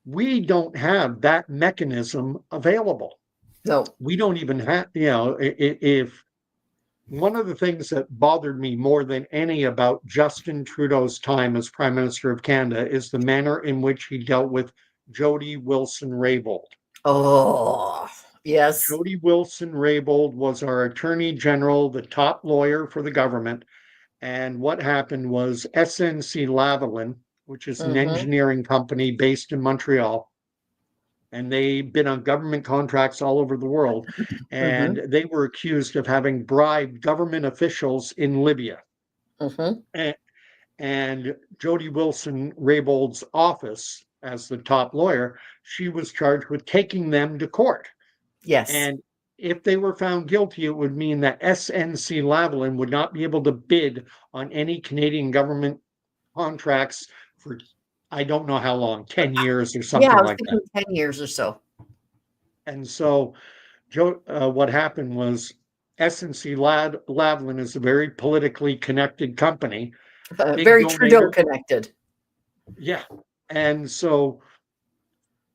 we don't have that mechanism available. No. We don't even have, if one of the things that bothered me more than any about Justin Trudeau's time as Prime Minister of Canada is the manner in which he dealt with Jody Wilson-Raybould. Oh, yes. Jody Wilson-Raybould was our Attorney General, the top lawyer for the government. And what happened was SNC-Lavalin, which is an engineering company based in Montreal, and they bid on government contracts all over the world, and they were accused of having bribed government officials in Libya. And Jody Wilson-Raybould's office, as the top lawyer, she was charged with taking them to court. Yes. And if they were found guilty, it would mean that SNC-Lavalin would not be able to bid on any Canadian government contracts for, I don't know how long, 10 years or something like that. 10 years or so. And so what happened was SNC-Lavalin is a very politically connected company. Very Trudeau connected. Yeah. And so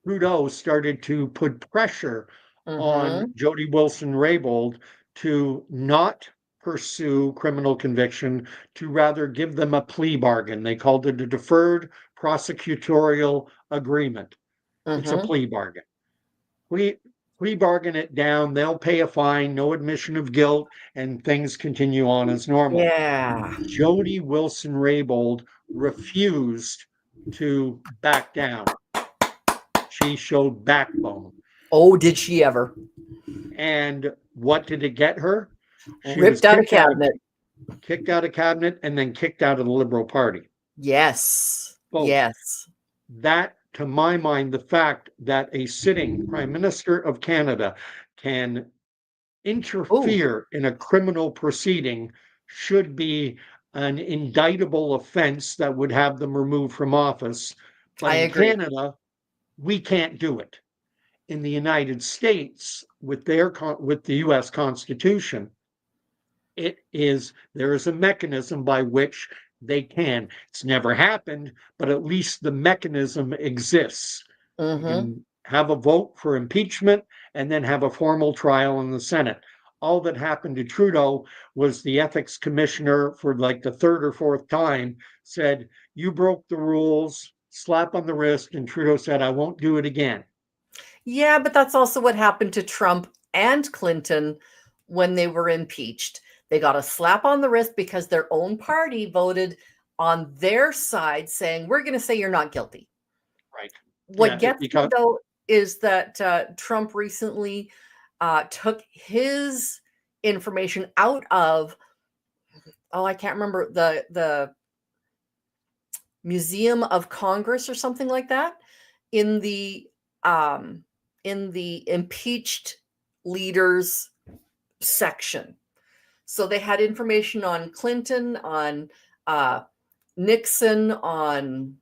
Trudeau started to put pressure on Jody Wilson-Raybould to not pursue criminal conviction, to rather give them a plea bargain. They called it a deferred prosecutorial agreement. It's a plea bargain. Plea bargain it down, they'll pay a fine, no admission of guilt, and things continue on as normal. Yeah. Jody Wilson-Raybould refused to back down. She showed backbone. Oh, did she ever? And what did it get her? She ripped out of cabinet. Kicked out of cabinet, and then kicked out of the Liberal Party. Yes. Both. Yes. That, to my mind, the fact that a sitting Prime Minister of Canada can interfere in a criminal proceeding should be an indictable offense that would have them removed from office. But in Canada, we can't do it. In the United States, with the U.S. Constitution, there is a mechanism by which they can. It's never happened, but at least the mechanism exists. You can have a vote for impeachment and then have a formal trial in the Senate. All that happened to Trudeau was the ethics commissioner, for like the third or fourth time, said, "You broke the rules," slap on the wrist, and Trudeau said, "I won't do it again." Yeah, but that's also what happened to Trump and Clinton when they were impeached. They got a slap on the wrist because their own party voted on their side saying, we're going to say you're not guilty. Right. What Yeah, it gets me because though is that Trump recently took his information out of, oh, I can't remember, the Museum of Congress or something like that, in the um, impeached leaders section. So they had information on Clinton, on uh, Nixon, on,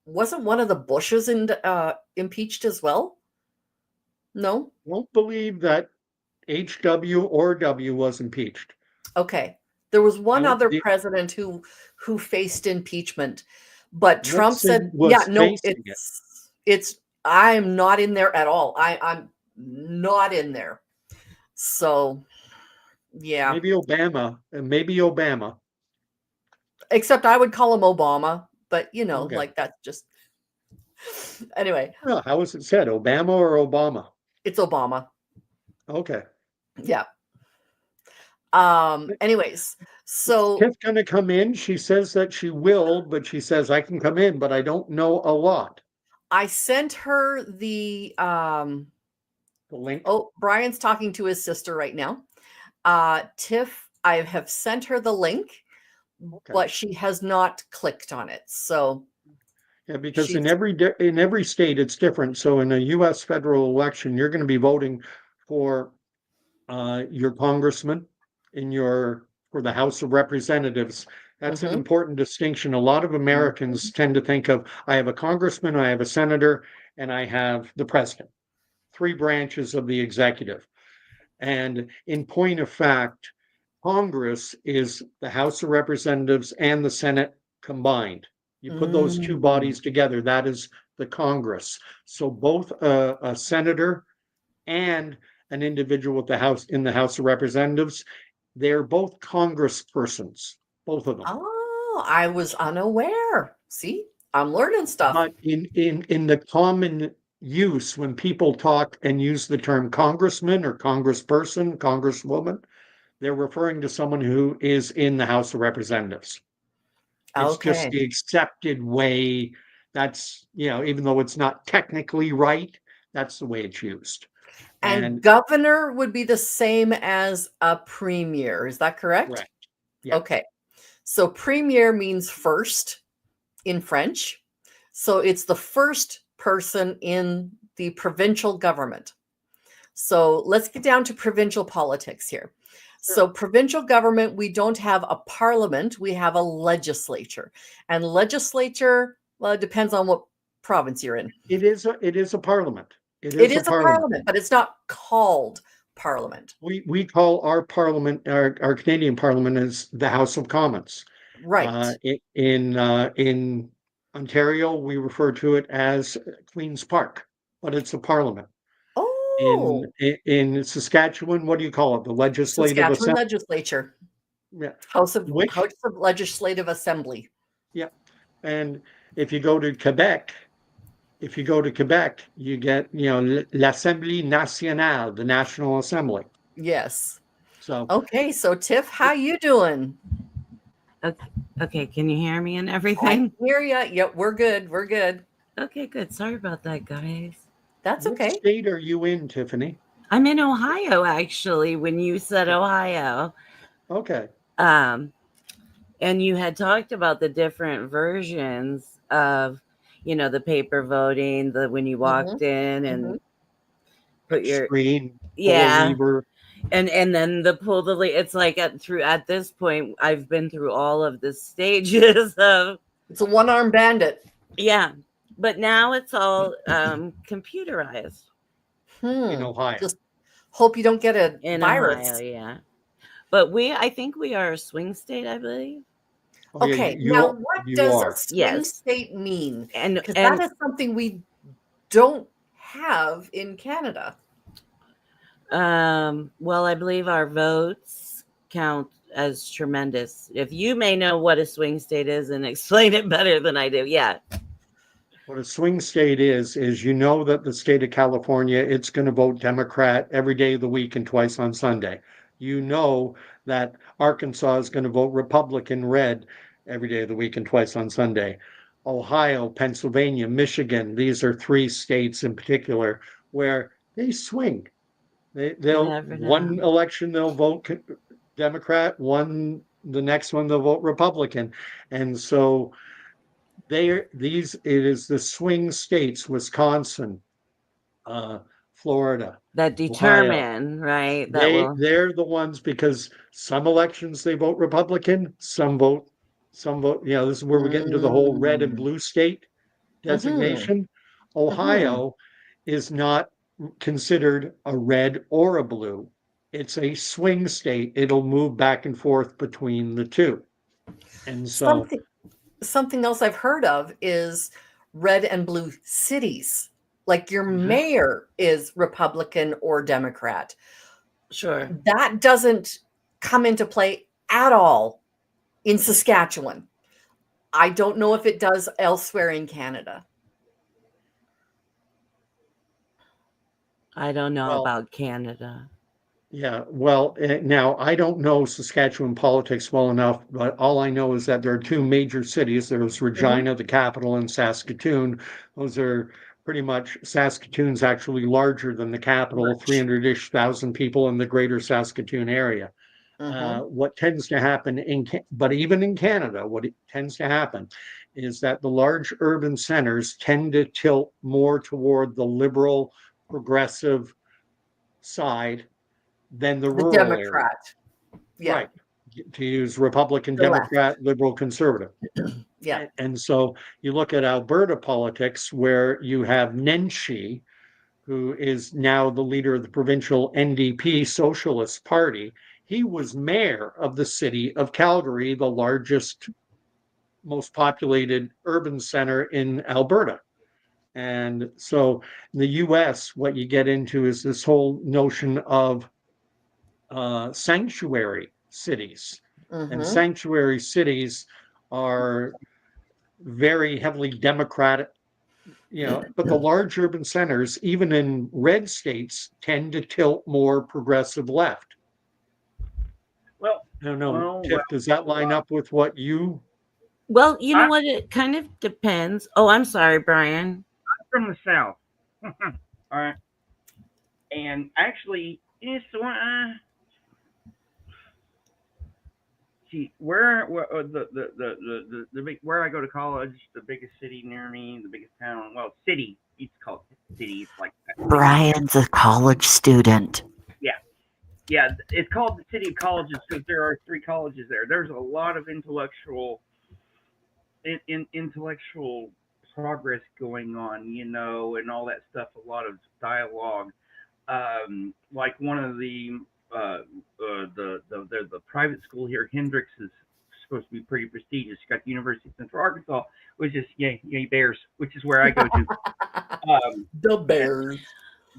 wasn't one of the Bushes impeached as well? No? won't believe that HW or W was impeached. Okay. There was one No, other president who faced impeachment, but Trump said, Nixon "Yeah, was no, facing it. it's I'm not in there at all. I'm not in there." So, yeah. Maybe Obama, maybe Obama. Except I would call him Obama, but Okay. like that's just anyway, Well, how was it said? Obama or Obama? it's Obama. Okay. Yeah. Anyways, Is so Tiff gonna come in? She says that she will, but she says I can come in, but I don't know a lot. I sent her the The link. oh, Brian's talking to his sister right now. Tiff, I have sent her the link, Okay. but she has not clicked on it. So Yeah, because in she's every state it's different. So in a U.S. federal election, you're going to be voting for your congressman for the House of Representatives. That's an Mhm, important distinction. A lot of Americans mhm. tend to think of I have a congressman, I have a senator, and I have the president. Three branches of the executive. And in point of fact, Congress is the House of Representatives and the Senate combined. You put those two Mm. bodies together, that is the Congress. So both a senator and an individual with in the House of Representatives, they're both congresspersons, both of them. Oh, I was unaware. See, I'm learning stuff. But in the common use, when people talk and use the term congressman or congressperson, congresswoman, they're referring to someone who is in the House of Representatives. It's just Okay. the accepted way. That's, even though it's not technically right, that's the way it's used. And And governor would be the same as a premier. Is that correct? correct. Yeah. Okay. So premier means first in French. So it's the first person in the provincial government. So let's get down to provincial politics here. So, provincial government, we don't have a parliament, we have a legislature. And legislature, well, it depends on what province you're in. It is a parliament. It It is a is a parliament. parliament, but it's not called parliament. We call our parliament, our Canadian parliament, is the House of Commons. Right. In Ontario, we refer to it as Queen's Park, but it's a parliament. Oh, In Saskatchewan, what do you call it? The Legislative Saskatchewan Assembly? legislature, Yeah. House Which, of Legislative Assembly. yeah. And if you go to Quebec, you get, l'Assemblée nationale, the National Assembly. Yes. So Okay, so Tiff, how you doing? Okay, can you hear me and I everything? hear ya. Yep, we're good. We're good. Okay, good. Sorry about that, guys. That's what okay. state are you in, Tiffany? I'm in Ohio, actually, when you said Ohio. Okay. And you had talked about the different versions of, the paper voting, the when you walked in and put your Screen, pull a yeah, lever. and then the pull the it's like at this point I've been through all of the stages of It's a one-armed bandit. yeah, but now it's all computerized In Ohio. Just hope you don't get a in virus. Ohio, yeah. But I think we are a swing state, I believe. Oh, yeah, Okay, you now are. what You does a are. swing Yes. state mean? And Because that is something we don't have in Canada. well, I believe our votes count as tremendous. If you may know what a swing state is and explain it better than I do, yeah. What a swing state is that the state of California, it's going to vote Democrat every day of the week and twice on Sunday. You know that Arkansas is going to vote Republican red every day of the week and twice on Sunday. Ohio, Pennsylvania, Michigan. These are 3 states in particular where they swing. They'll never one know. election they'll vote Democrat, the next one they'll vote Republican, and so it is the swing states: Wisconsin, Florida, That Ohio. determine, right? That will. They're the ones, because some elections they vote Republican, some vote. This is where we get into the whole red and Mm. blue state Mhm. designation. Mhm. Ohio is not considered a red or a blue. It's a swing state. It'll move back and forth between the two. And so, Something else I've heard of is red and blue cities. Like your mayor is Republican or Democrat. Sure. That doesn't come into play at all in Saskatchewan. I don't know if it does elsewhere in Canada. I don't know well, about Canada. yeah, well, now I don't know Saskatchewan politics well enough, but all I know is that there are 2 major cities. There's Mhm. Regina, the capital, and Saskatoon. Those are pretty much, Saskatoon's actually larger than the capital, Much. 300-ish thousand people in the greater Saskatoon area. Mhm. What tends to happen but even in Canada, what it tends to happen is that the large urban centers tend to tilt more toward the liberal, progressive side than the The rural area. Democrat. Yeah, Right. To use Republican, the left. Democrat, liberal, conservative. Yeah. And so you look at Alberta politics, where you have Nenshi, who is now the leader of the provincial NDP Socialist Party. He was mayor of the city of Calgary, the largest, most populated urban center in Alberta. And so in the US, what you get into is this whole notion of sanctuary cities. And Mhm. sanctuary cities are very heavily Democratic, but the large urban centers, even in red states, tend to tilt more progressive left. Well, I don't know, well, Tiff, does that line up with what you? Well, you know I'm what? It kind of depends. Oh, I'm sorry, Brian. from the South. All right. And actually, see, where the big, where I go to college, the biggest city near me, the biggest town, well, city, it's called city. It's like city. Brian's a college student. Yeah. Yeah. It's called the city of colleges because there are 3 colleges there. There's a lot of intellectual progress going on, and all that stuff, a lot of dialogue. Like one of the private school here, Hendrix, is supposed to be pretty prestigious. You got the University of Central Arkansas, which is yay Bears, which is where I go to. The Bears.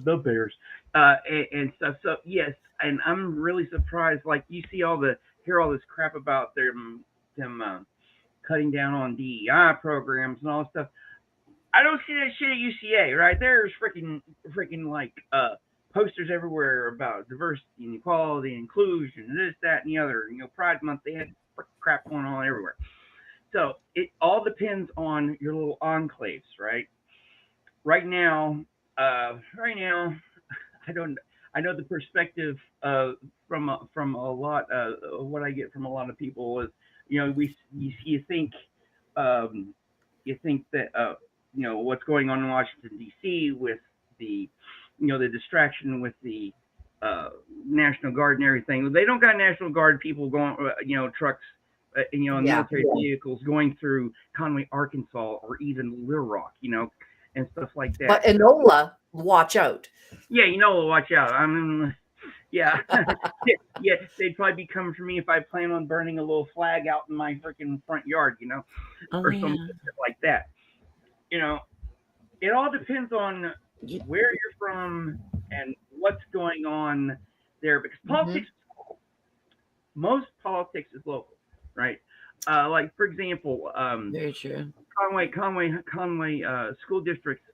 The Bears, and stuff. So yes, and I'm really surprised. Like you hear all this crap about them cutting down on DEI programs and all this stuff. I don't see that shit at UCA, right? There's freaking like posters everywhere about diversity and equality and inclusion and this, that, and the other. Pride Month, they had crap going on everywhere. So it all depends on your little enclaves, right? Right now, I don't. I know the perspective from a lot. What I get from a lot of people is, you think um, that what's going on in Washington D.C. with the the distraction with the uh, National Guard and everything. They don't got National Guard people going, trucks, and Yeah. military vehicles going through Conway, Arkansas, or even Little Rock, and stuff like But that. Enola, watch out. Yeah, watch out. I mean, yeah, yeah, they'd probably be coming for me if I plan on burning a little flag out in my freaking front yard, Oh or yeah. something like that. It all depends on You, where you're from and what's going on there, because politics, most politics is local, right? Like for example, very true. Conway school districts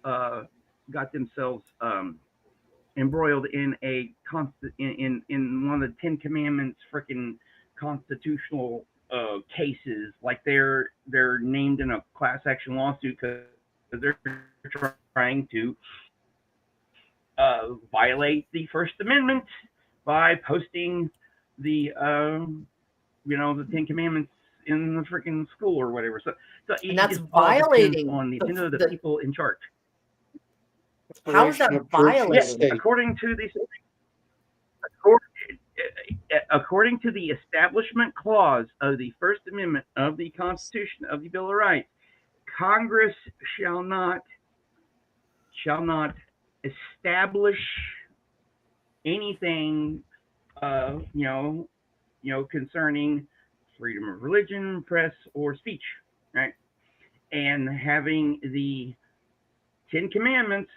uh, got themselves embroiled in in one of the Ten Commandments, freaking constitutional cases, like they're named in a class action lawsuit because they're trying to violate the First Amendment by posting the the Ten Commandments in the freaking school or whatever. So And that's it all depends violating on the agenda of the people in charge. How is that Separation of church and violating? state. According to the Establishment Clause of the First Amendment of the Constitution of the Bill of Rights, Congress shall not establish anything, concerning freedom of religion, press, or speech, right? And having the Ten Commandments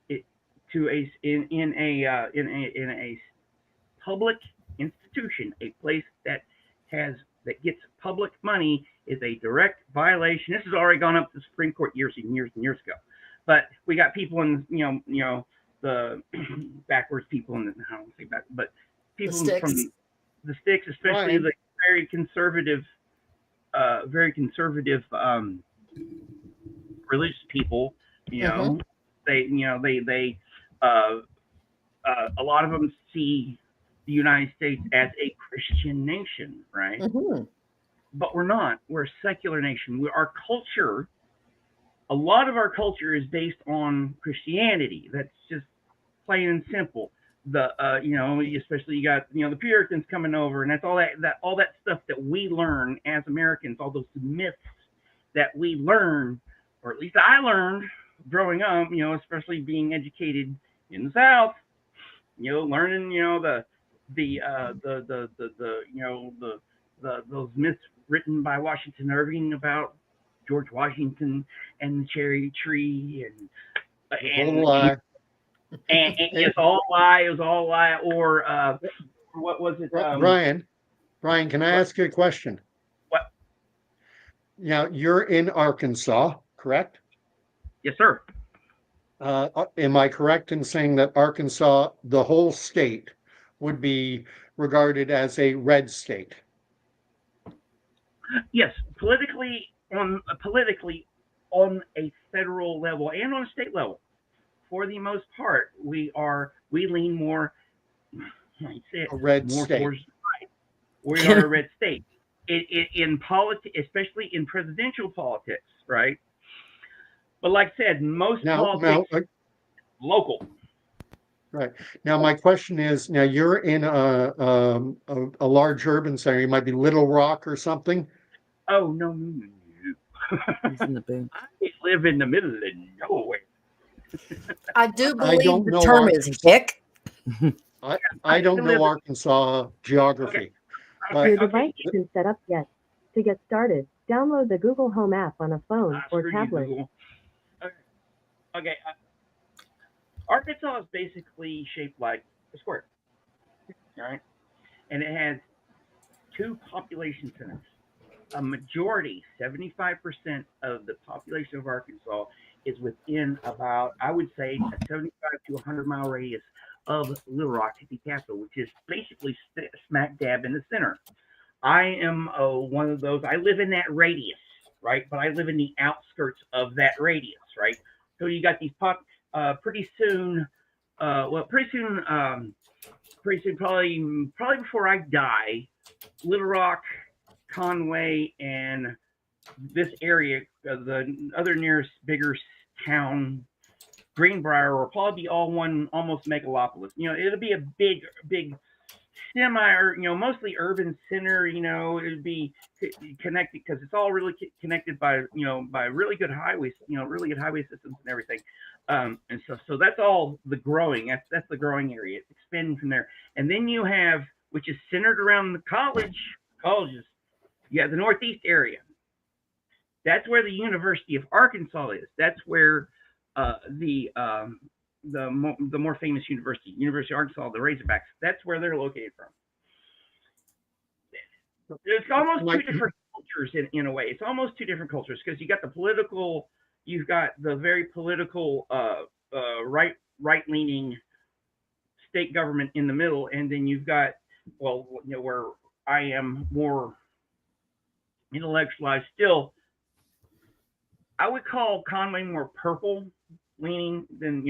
in a public institution, a place that gets public money, is a direct violation. This has already gone up to the Supreme Court years and years and years ago. But we got people in the backwards people in I don't say back, but people from the sticks, especially Ryan. the very conservative religious people. They a lot of them see the United States as a Christian nation, right? But we're not. We're a secular nation. Our culture, a lot of our culture is based on Christianity. That's just plain and simple. Especially you got the Puritans coming over, and that's all that stuff that we learn as Americans, all those myths that we learn, or at least I learned growing up, especially being educated in the South, learning, those myths written by Washington Irving about George Washington and the cherry tree, and it's all lie. It was all lie. Or what was it? Brian, can I ask you a question? What? Now, you're in Arkansas, correct? Yes, sir. Am I correct in saying that Arkansas, the whole state, would be regarded as a red state? Yes, politically on a federal level and on a state level, for the most part, we lean more. A red more state. towards the right. We are a red state. In politics, especially in presidential politics, right? But like I said, most politics local. Right. Now, my question is, now you're in a large urban center. You might be Little Rock or something. Oh, no. He's in the booth. I live in the middle of nowhere. I do believe the know term is hick. I don't know Arkansas geography. Okay. Your device isn't set up yet. To get started, download the Google Home app on a phone or tablet. Okay. Arkansas is basically shaped like a square, right? And it has two population centers. A majority, 75% of the population of Arkansas is within about, I would say, a 75 to 100 mile radius of Little Rock, the capital, which is basically smack dab in the center. I am one of those. I live in that radius, right? But I live in the outskirts of that radius, right? So you got these pretty soon, probably before I die, Little Rock, Conway, and this area, the other nearest bigger town, Greenbrier, will probably be all one almost megalopolis. It'll be a big semi, or mostly urban center. It'd be connected because it's all really connected by really good highways, really good highway systems and everything. And so that's all the growing. That's the growing area. It's expanding from there. And then you have, which is centered around the colleges. You have the Northeast area. That's where the University of Arkansas is. That's where the more famous University of Arkansas, the Razorbacks. That's where they're located from. It's almost two different cultures in a way. It's almost two different cultures because you've got the very political right-leaning state government in the middle, and then you've got where I am more intellectualized. Still, I would call Conway more purple leaning than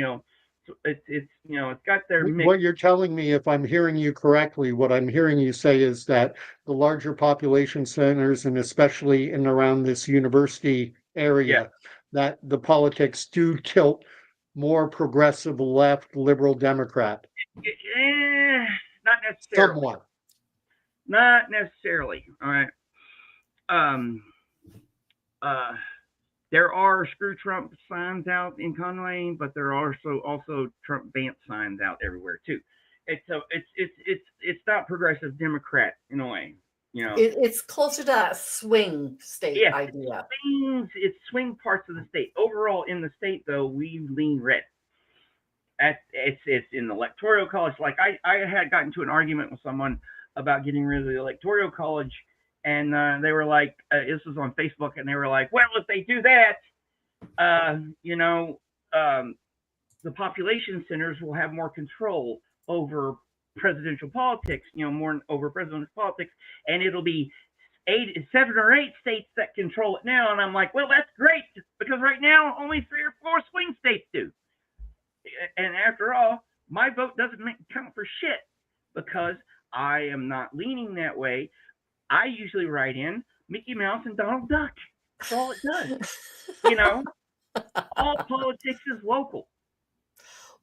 it's it's got their mix. What you're telling me, if I'm hearing you correctly, what I'm hearing you say is that the larger population centers, and especially in around this university area, that the politics do tilt more progressive left, liberal Democrat. Not necessarily. Somewhat. Not necessarily. All right. There are screw Trump signs out in Conway, but there are also Trump Vance signs out everywhere too. It's not progressive Democrat in a way, It's closer to that swing state idea. It's swing parts of the state. Overall, in the state though, we lean red. It's in the electoral college. Like I had gotten to an argument with someone about getting rid of the electoral college. And they were like, this was on Facebook, and they were like, well, if they do that, the population centers will have more control over presidential politics, more over presidential politics, and it'll be 7 or 8 states that control it now. And I'm like, well, that's great, because right now only 3 or 4 swing states do. And after all, my vote doesn't count for shit, because I am not leaning that way. I usually write in Mickey Mouse and Donald Duck. That's all it does. All politics is local.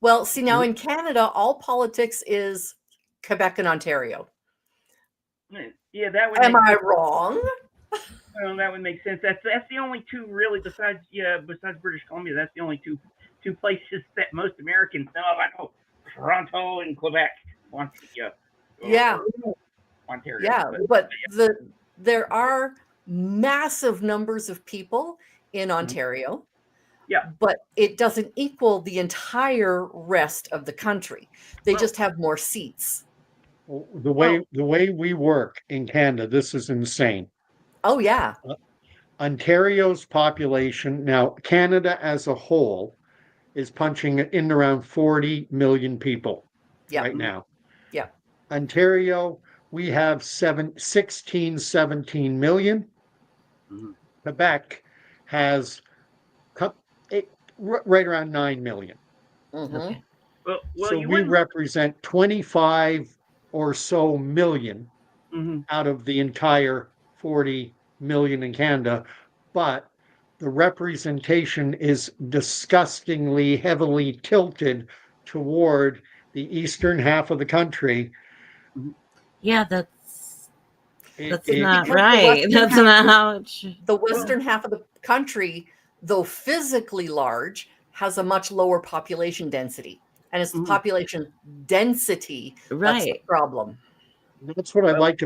Well, see, now in Canada, all politics is Quebec and Ontario. Yeah, that would. Am I wrong? Well, that would make sense. That's the only two really, besides British Columbia. That's the only two places that most Americans know. I know Toronto and Quebec. Yeah. Ontario. Yeah, but there are massive numbers of people in Ontario. Yeah. But it doesn't equal the entire rest of the country. They just have more seats. The way we work in Canada, this is insane. Oh, yeah. Ontario's population, now Canada as a whole, is punching in around 40 million people right now. Yeah. Ontario, we have 16, 17 million. Mm-hmm. Quebec has right around 9 million. Mm-hmm. So we represent 25 or so million out of the entire 40 million in Canada, but the representation is disgustingly heavily tilted toward the eastern half of the country. Yeah, that's It's not because right. That's not how it should. The western half of the country, though physically large, has a much lower population density. And it's the population density that's the problem. That's what I like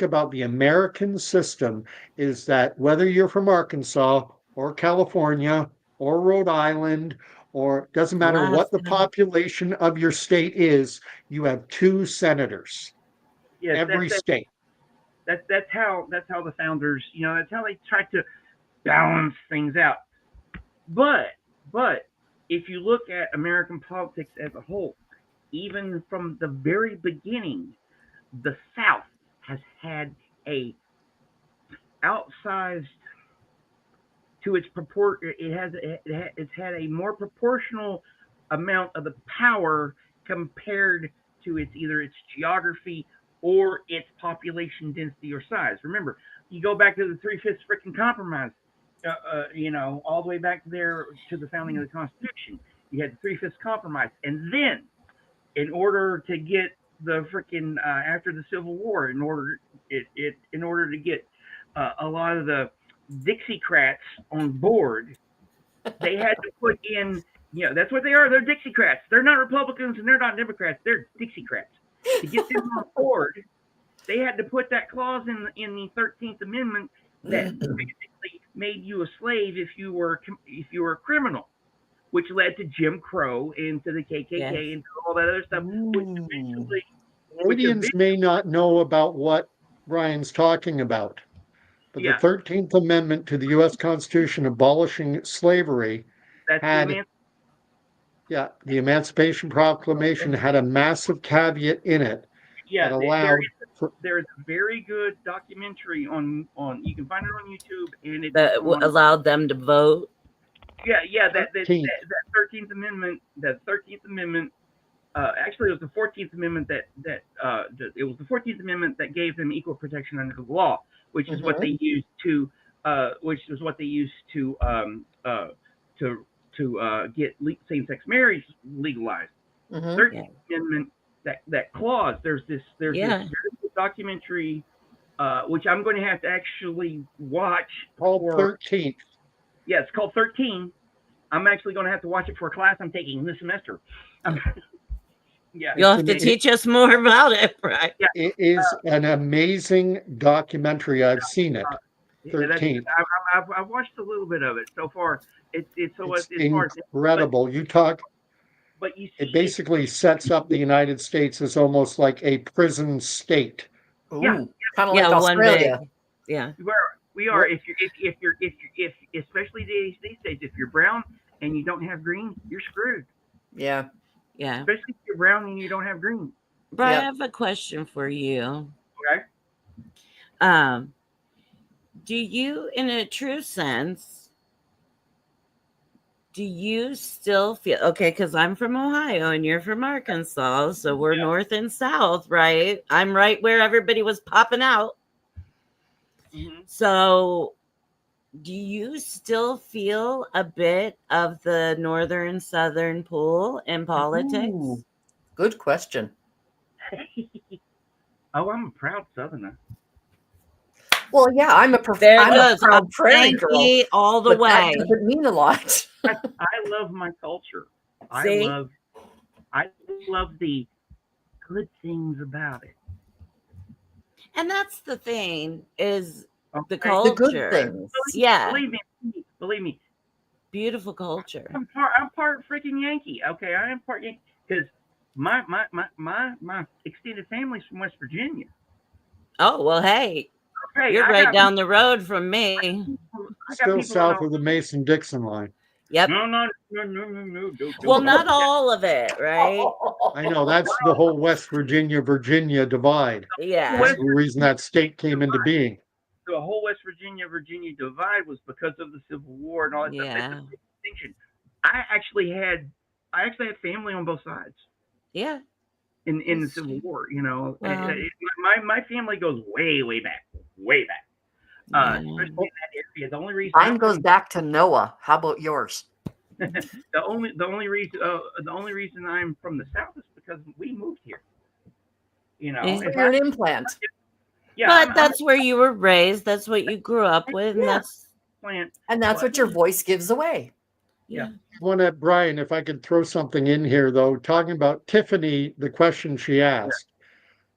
about the American system is that whether you're from Arkansas or California or Rhode Island, or doesn't matter what the population of your state is, you have 2 senators. Yes, every state. That's how the founders, that's how they tried to balance things out. But if you look at American politics as a whole, even from the very beginning, the South has had a outsized to its it's had a more proportional amount of the power compared to either its geography or its population density or size. Remember, you go back to the 3/5 freaking compromise, all the way back there to the founding of the Constitution. You had the 3/5 compromise, and then in order to get the freaking after the Civil War, in order to get a lot of the Dixiecrats on board, they had to put in, that's what they are. They're Dixiecrats. They're not Republicans and they're not Democrats. They're Dixiecrats. To get them on board, they had to put that clause in the 13th Amendment that basically made you a slave if you were a criminal, which led to Jim Crow and to the KKK and to all that other stuff. Canadians may not know about what Brian's talking about, but the 13th Amendment to the U.S. Constitution abolishing slavery had the Emancipation Proclamation had a massive caveat in it that allowed there's a very good documentary on you can find it on YouTube, and it's That on allowed them to vote. that 13th. 13th Amendment, actually, it was the 14th Amendment it was the 14th Amendment that gave them equal protection under the law, which is what they used to get same-sex marriage legalized. 13th Amendment, that clause. There's this very good documentary, which I'm going to have to actually watch. Called 13th. Yeah, it's called 13. I'm actually going to have to watch it for a class I'm taking this semester. Yeah, You'll have to teach us more about it, right? Yeah, it is an amazing documentary. I've seen it. 13th. I've watched a little bit of it so far. It's incredible. You talk. But you see, it basically sets up the United States as almost like a prison state. Ooh, kind of like Australia. We are. If especially these days, if you're brown and you don't have green, you're screwed. Yeah. Especially if you're brown and you don't have green. Brian, I have a question for you. Okay. Do you, in a true sense, do you still feel okay? Because I'm from Ohio and you're from Arkansas, so we're north and south, right? I'm right where everybody was popping out. Mm-hmm. So, do you still feel a bit of the northern southern pull in politics? Ooh, good question. Oh, I'm a proud Southerner. Well, yeah, I'm a proud prairie girl. All the way. That doesn't mean a lot. I love my culture. See? I love the good things about it. And that's the thing is the culture. The good things. Believe me. Beautiful culture. I'm part freaking Yankee. Okay, I am part Yankee because my extended family's from West Virginia. Oh well, hey, you're right down the road from me. Still south of the Mason-Dixon line. Yep. No. Well, not all of it, right? I know that's the whole West Virginia divide. Yeah. That's the reason that state came into being. The whole West Virginia divide was because of the Civil War and all that stuff. That's a big distinction. I actually had family on both sides. Yeah. In the Civil War, you know, my family goes way back. Especially in that area. The only reason mine goes back to Noah. How about yours? the only reason I'm from the South is because we moved here. You know, you're an implant. Yeah, but that's where you were raised. That's what you grew up with, and that's what your voice gives away. Yeah. I want to, Brian, if I could throw something in here, though, talking about Tiffany, the question she asked.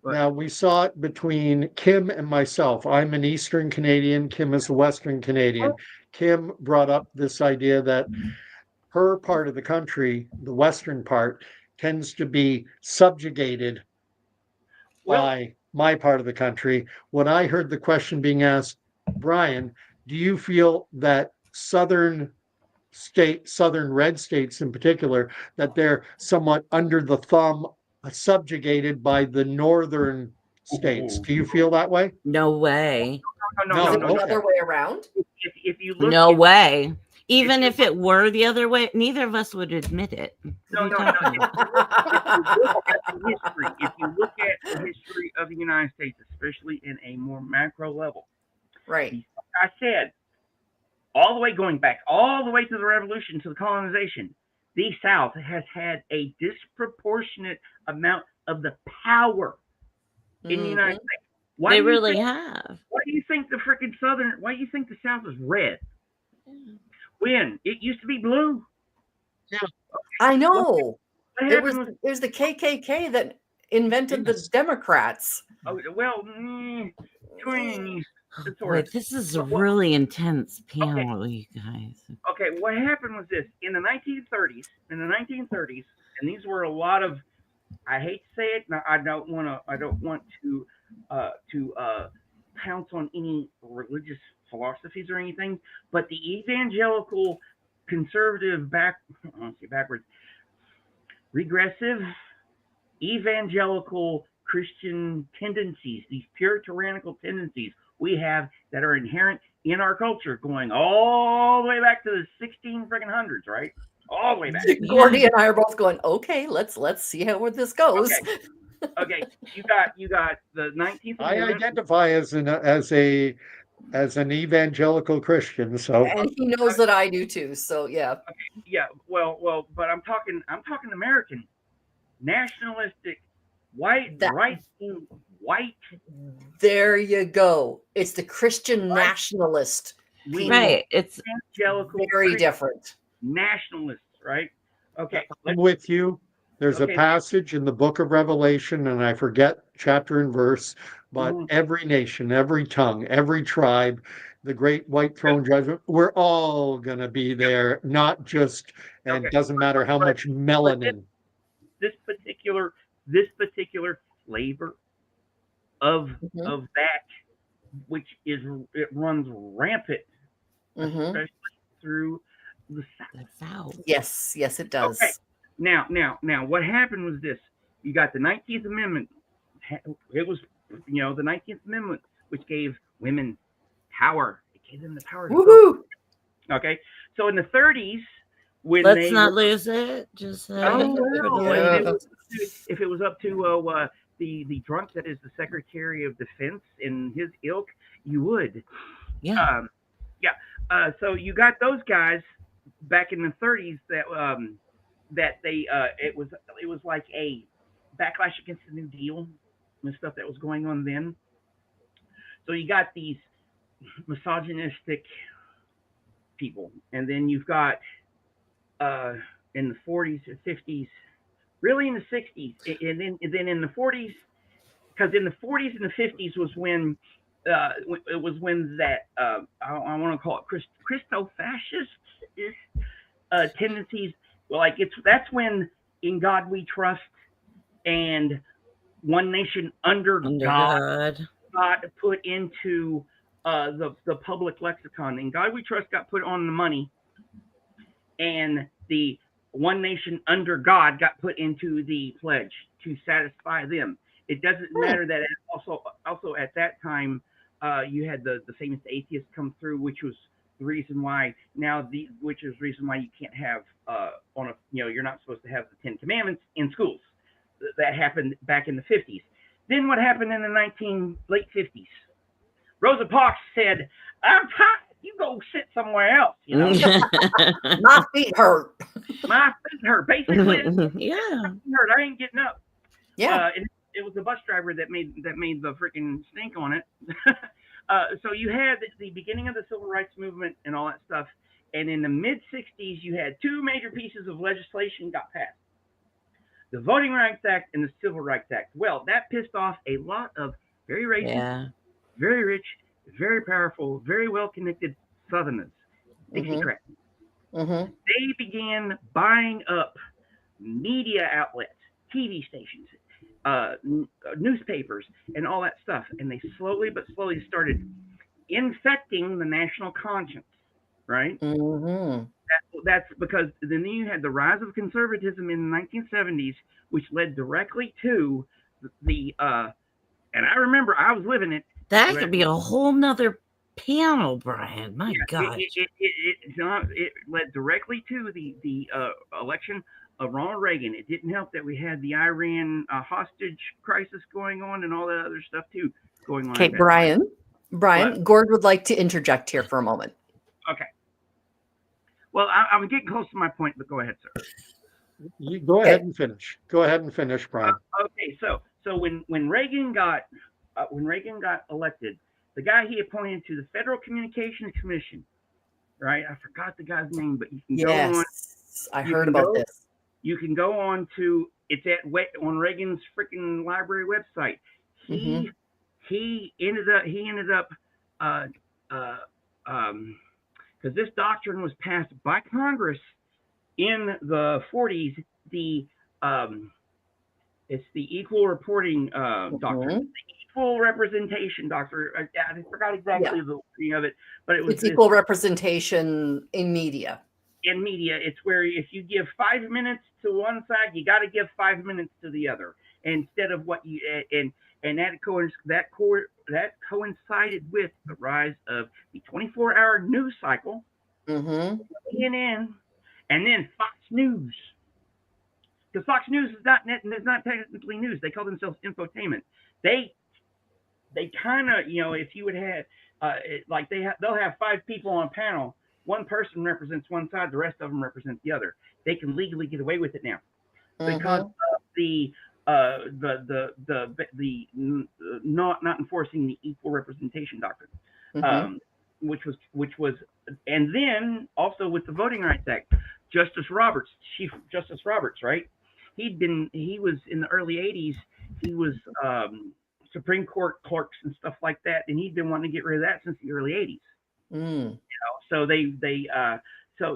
Yeah. Now, we saw it between Kim and myself. I'm an Eastern Canadian. Kim is a Western Canadian. Kim brought up this idea that her part of the country, the Western part, tends to be subjugated by my part of the country. When I heard the question being asked, Brian, do you feel that southern red states in particular, that they're somewhat under the thumb, subjugated by the northern states? Do you feel that way? No way. No. Is it the other way around? If you look, no way. Even if it were the other way, neither of us would admit it. No. If you look at the history of the United States, especially in a more macro level, right? Like I said, all the way going back, all the way to the Revolution, to the colonization, the South has had a disproportionate amount of the power in the United States. Why they really have. Why do you think the freaking Southern? Why do you think the South is red? When it used to be blue. Yeah. I know. It was the KKK that invented the Democrats. Oh well, Wait, this is a really intense panel, you guys. Okay, what happened was this: in the 1930s, and these were a lot of. I hate to say it. Now, I don't want to pounce on any religious philosophies or anything, but the evangelical, conservative, regressive, evangelical Christian tendencies, these pure tyrannical tendencies we have that are inherent in our culture, going all the way back to the 16 friggin' hundreds, right? All the way back. Gordy and I are both going, okay, let's see how this goes. Okay. You got the 19th I Amendment. identify as an evangelical Christian, so And he knows that I do too. So yeah. Yeah, well, but I'm talking American, nationalistic, white, right-wing, white. There you go. It's the Christian nationalist. Right. It's evangelical, very Christian different. nationalists, right? Okay. I'm with you. There's a passage in the book of Revelation, and I forget chapter and verse, but every nation, every tongue, every tribe, the great white throne judgment, we're all going to be there, not just, and it doesn't matter how much melanin. This particular flavor of that, which it runs rampant, especially through the South. Yes, it does. Okay. Now, what happened was this: you got the 19th Amendment. It was, the 19th Amendment, which gave women power. It gave them the power to vote. Okay, so in the 30s, when let's not lose it. Just if it was up to the drunk that is the Secretary of Defense in his ilk, you would. Yeah. So you got those guys back in the 30s that they it was like a backlash against the New Deal and stuff that was going on then. So you got these misogynistic people, and then you've got in the 40s and 50s, really in the 60s, and then in the 40s, because in the 40s and the 50s was when it was when that I want to call it Christo-fascist tendencies. Well, like that's when In God We Trust and One Nation Under God got put into the public lexicon. In God We Trust got put on the money, and the One Nation Under God got put into the pledge to satisfy them. It doesn't matter that also at that time you had the famous atheists come through, which was the reason why which is the reason why you can't have you're not supposed to have the 10 Commandments in schools. That happened back in the 50s. Then what happened in the late 50s? Rosa Parks said, "I'm tired. You go sit somewhere else." My feet hurt. My feet hurt. Basically, hurt. I ain't getting up. Yeah. It was the bus driver that made the freaking stink on it. So you had the beginning of the civil rights movement and all that stuff, and in the mid 60s you had two major pieces of legislation got passed: the Voting Rights Act and the Civil Rights Act. Well, that pissed off a lot of very racist, very rich, very powerful, very well-connected Southerners, Dixiecrats. They began buying up media outlets, TV stations, newspapers, and all that stuff, and they slowly but slowly started infecting the national conscience, right? That's because then you had the rise of conservatism in the 1970s, which led directly to the and I remember I was living it. That could be a whole nother panel, Brian. My God. It led directly to the election of Ronald Reagan. It didn't help that we had the Iran hostage crisis going on and all that other stuff too going on. Okay, Brian, Gord would like to interject here for a moment. Okay. Well, I'm getting close to my point, but go ahead, sir. You go ahead and finish. Go ahead and finish, Brian. Okay, so when Reagan got elected, the guy he appointed to the Federal Communications Commission, right? I forgot the guy's name, but you can go on. I heard about this. You can go on to on Reagan's freaking library website. He ended up because this doctrine was passed by Congress in the 40s. It's the equal reporting doctrine, the equal representation doctrine. I forgot exactly the wording of it, but it's equal representation in media. In media, it's where if you give 5 minutes to one side, you got to give 5 minutes to the other. instead of what you and that coincided with the rise of the 24-hour news cycle, CNN, and then Fox News. Because Fox News is not technically news. They call themselves infotainment. They kind of, if you would have like they'll have 5 people on a panel. One person represents one side, the rest of them represent the other. They can legally get away with it now because of the not enforcing the equal representation doctrine, which was, and then also with the Voting Rights Act, Chief Justice Roberts, right? He was in the early 80s. He was Supreme Court clerks and stuff like that, and he'd been wanting to get rid of that since the early 80s. So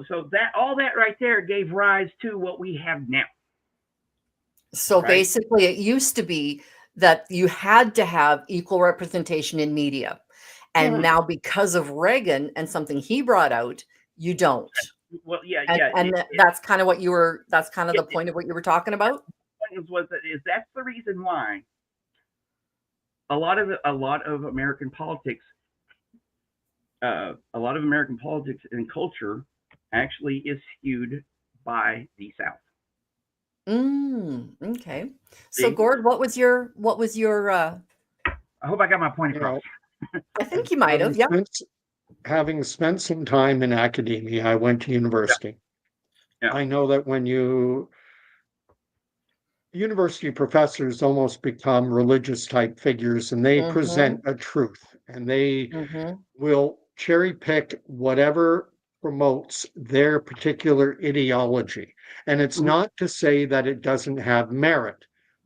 so that all that right there gave rise to what we have now. So basically, it used to be that you had to have equal representation in media. And now because of Reagan and something he brought out, you don't. Well, that's kind of what that's kind of the point of what you were talking about. That's the reason why a lot of American politics, and culture actually is skewed by the South. Okay. So Gord, what was your I hope I got my point across. I think you might have. Yeah. Having spent some time in academia, I went to university. Yeah. I know that when university professors almost become religious type figures, and they present a truth, and they will cherry pick whatever promotes their particular ideology. And it's not to say that it doesn't have merit,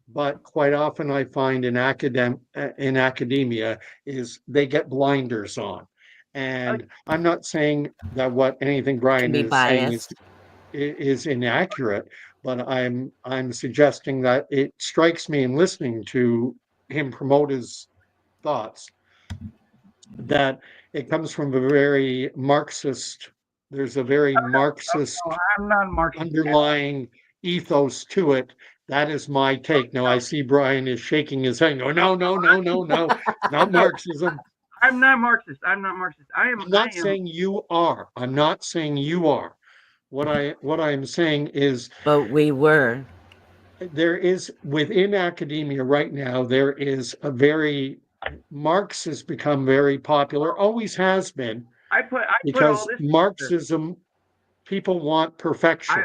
but quite often I find in academia is they get blinders on. And I'm not saying that anything Brian is saying is inaccurate, but I'm suggesting that it strikes me in listening to him promote his thoughts that it comes from a very Marxist. There's a very Marxist I'm not Marxist underlying ethos to it. That is my take. Now I see Brian is shaking his head. No, not Marxism. I'm not Marxist. I'm not saying you are. I'm not saying you are. What I'm saying is, but we were. There is within academia right now. There is Marx has become very popular. Always has been. Because Marxism, people want perfection,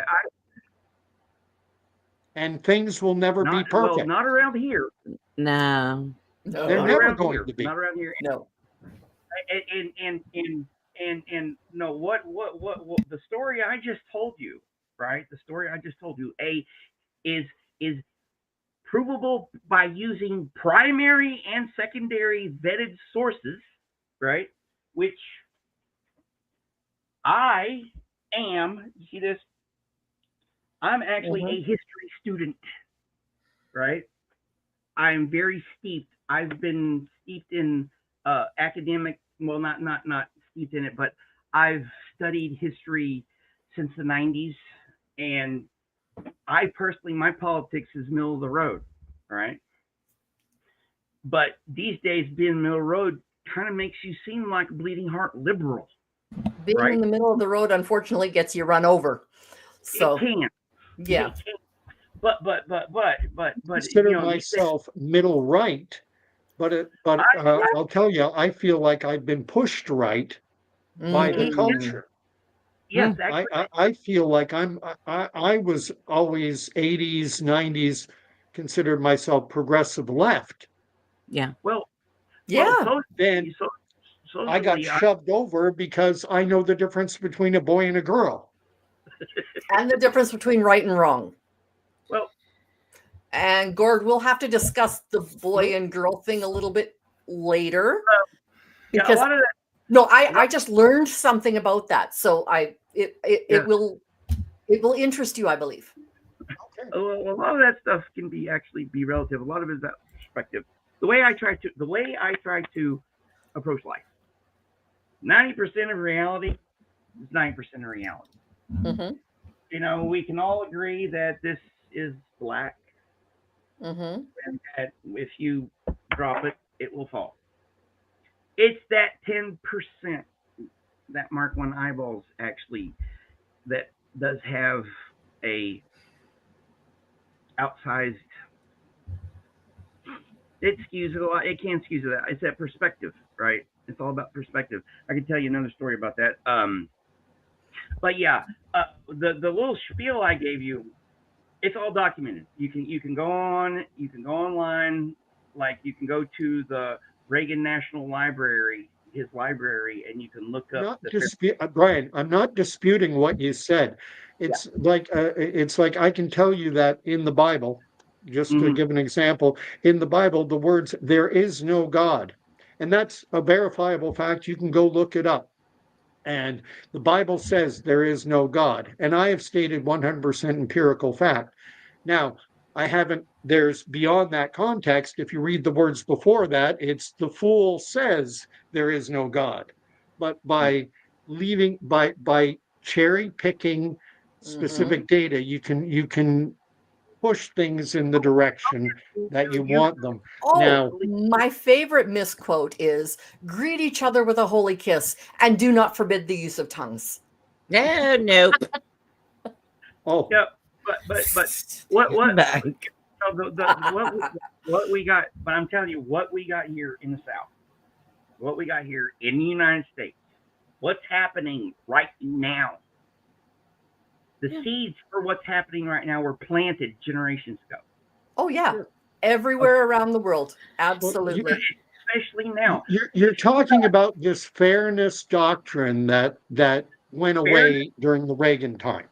and things will never be perfect. Well, not around here. No, they're never going to be. Not around here. No. And no, what the story I just told you, right? The story I just told you, is provable by using primary and secondary vetted sources, right? Which I am. You see this? I'm actually a history student, right? I'm very steeped. I've been steeped in academic. Well, not steeped in it, but I've studied history since the 90s, and I personally, my politics is middle of the road, right? But these days, being middle of the road kind of makes you seem like a bleeding heart liberal. Being in the middle of the road, unfortunately, gets you run over. So it can. Yeah. It can. But consider myself middle right. But I'll tell you, I feel like I've been pushed right by the culture. Yes, I feel like I was always 80s, 90s, considered myself progressive left. Yeah. Well, then I got shoved over because I know the difference between a boy and a girl. And the difference between right and wrong. Well, and Gord, we'll have to discuss the boy and girl thing a little bit later. Because a lot of that. No, I just learned something about that. So it will interest you, I believe. Okay. A lot of that stuff can be relative. A lot of it is that perspective. The way I try to approach life. 90% of reality is 90% of reality. Mm-hmm. You know, we can all agree that this is black. Mm-hmm. and that if you drop it, it will fall. It's that 10% that Mark One eyeballs actually that does have a outsized. It skews it a lot. It can skew it. It's that perspective, right? It's all about perspective. I can tell you another story about that. But yeah, the little spiel I gave you, it's all documented. You can go online, like you can go to the Reagan National Library, his library, and you can look up Brian, I'm not disputing what you said. Yeah. It's like I can tell you that in the Bible, just to Mhm. give an example, in the Bible, the words "there is no God," and that's a verifiable fact. You can go look it up. And the Bible says there is no God. And I have stated 100% empirical fact. Now, I haven't, there's beyond that context. If you read the words before that, it's the fool says there is no God. But by cherry picking Mm-hmm. specific data, you can push things in the direction that you You want them. Oh, Now, my favorite misquote is greet each other with a holy kiss and do not forbid the use of tongues. No, nope. oh, yeah, but what Back. so what we got, but I'm telling you what we got here in the South, what we got here in the United States, what's happening right now. The Yeah. seeds for what's happening right now were planted generations ago. Oh yeah, everywhere around the world. Absolutely. Especially now. You're talking about this fairness doctrine that went Fairness, away during the Reagan time.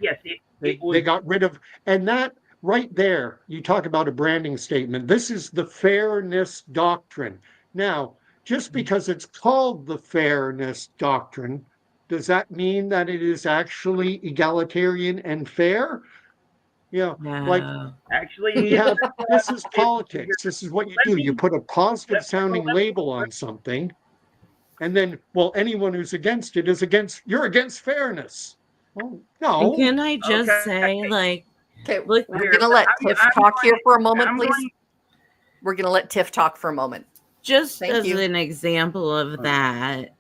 yes, it They was got rid of, and that right there, you talk about a branding statement. This is the fairness doctrine. Now, just because it's called the fairness doctrine, does that mean that it is actually egalitarian and fair? You know, like No. actually we have, this is it, politics. This is what you let do. me You put a positive let, sounding let, label on something, and then, well, anyone who's against it is against, you're against fairness. Oh, And no. can I just okay. say, like, Okay, look, we're going to let Tiff talk here for a moment, please. We're going to let Tiff talk for a moment. just Thank as you. an example of that,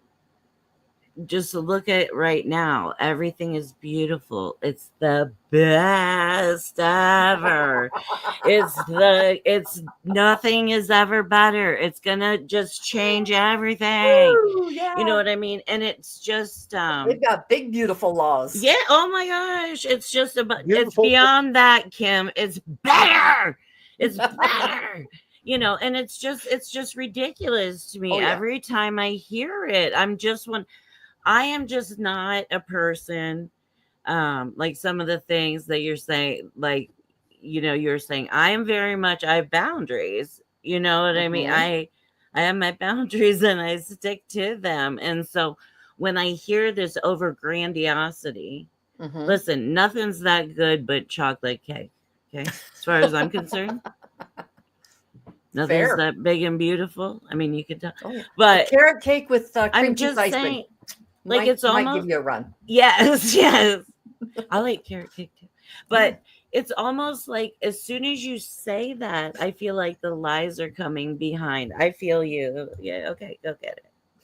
just look at right now. Everything is beautiful. It's the best ever. It's nothing is ever better. It's gonna just change everything. Woo, yeah. You know what I mean? And it's just They've got big, beautiful laws. yeah, oh my gosh. It's just about it's Beautiful. beyond that, Kim. It's better. It's better. You know, and it's just ridiculous to me Oh, yeah. every time I hear it. I am just not a person like some of the things that you're saying, like, you know, you're saying I have boundaries. You know what I mean? Mhm. I have my boundaries and I stick to them. And so when I hear this over grandiosity, Mhm. listen, nothing's that good but chocolate cake. Okay. As far as I'm concerned. Nothing's Fair. that big and beautiful. I mean, you could tell. Oh, yeah. But A carrot cake with cream I'm cheese just icing. saying, like, Might it's give almost you a run. yes, yes. I like carrot cake too. But it's almost like as soon as you say that, I feel like the lies are coming behind. I feel you. Yeah, okay, go get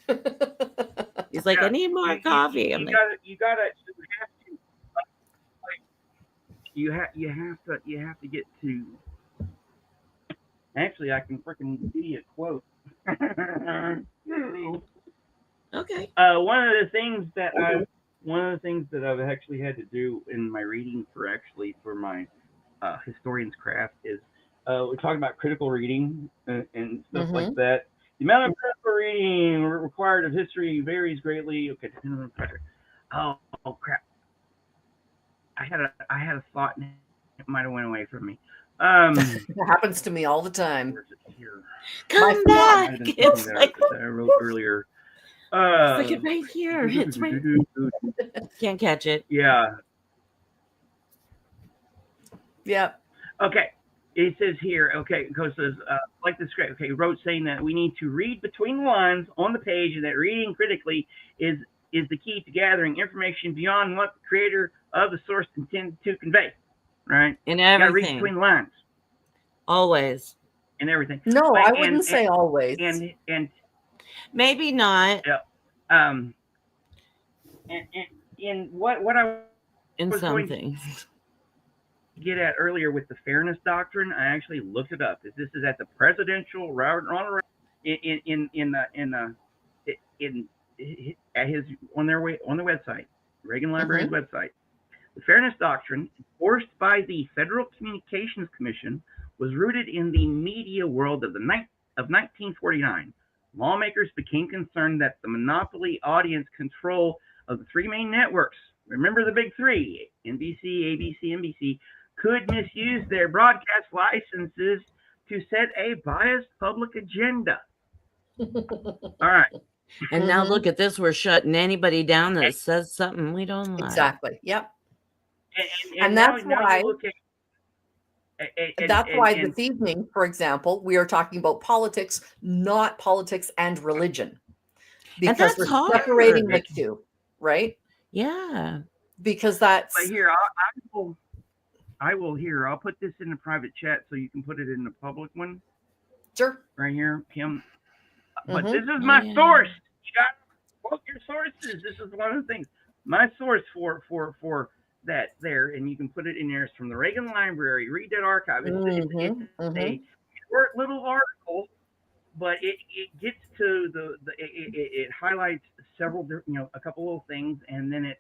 it. He's like, I need more coffee. I'm like, you have to like, you have to get to. Actually, I can freaking give you a quote. okay. One of the things that I've actually had to do in my reading for my historian's craft is we're talking about critical reading and stuff like Mhm. that. The amount of critical reading required of history varies greatly. Okay, depending on the project. Oh crap! I had a thought and it might have went away from me. It happens to me all the time. Where's it here? Come My Might back. have been It's something like, that I wrote earlier. it's like right here. It's right. Can't catch it. Yeah. Yeah. Okay. It says here, okay, because says like the script. Okay, wrote saying that we need to read between the lines on the page, and that reading critically is the key to gathering information beyond what the creator of the source intended to convey. Right? And You got to read everything. between the lines. Always. and everything. No, But I wouldn't say always. and Maybe not um and what I in was some going things. to get at earlier with the fairness doctrine, I actually looked it up. This is at the presidential Ronald Reagan in at his on their website, Reagan Library's website. The fairness doctrine, enforced by the Federal Communications Commission, was rooted in the media world of 1949. Lawmakers became concerned that the monopoly audience control of the three main networks, remember the big three, NBC, ABC, NBC, could misuse their broadcast licenses to set a biased public agenda. All right. And now look at this. We're shutting anybody down that says something we don't like. Exactly. Yep. And that's now why. you look at, That's why this evening, for example, we are talking about politics, not politics and religion, because that's we're separating the hard. two, right? Yeah. Because that's. But here, I will here. I'll put this in the private chat so you can put it in the public one. Sure. Right here, Kim. But this is my source. You got to quote your sources. This is one of the things. My source for that there, and you can put it in there. It's from the Reagan Library. Read that archive. It's a short little article, but it gets to it highlights several, a couple little things, and then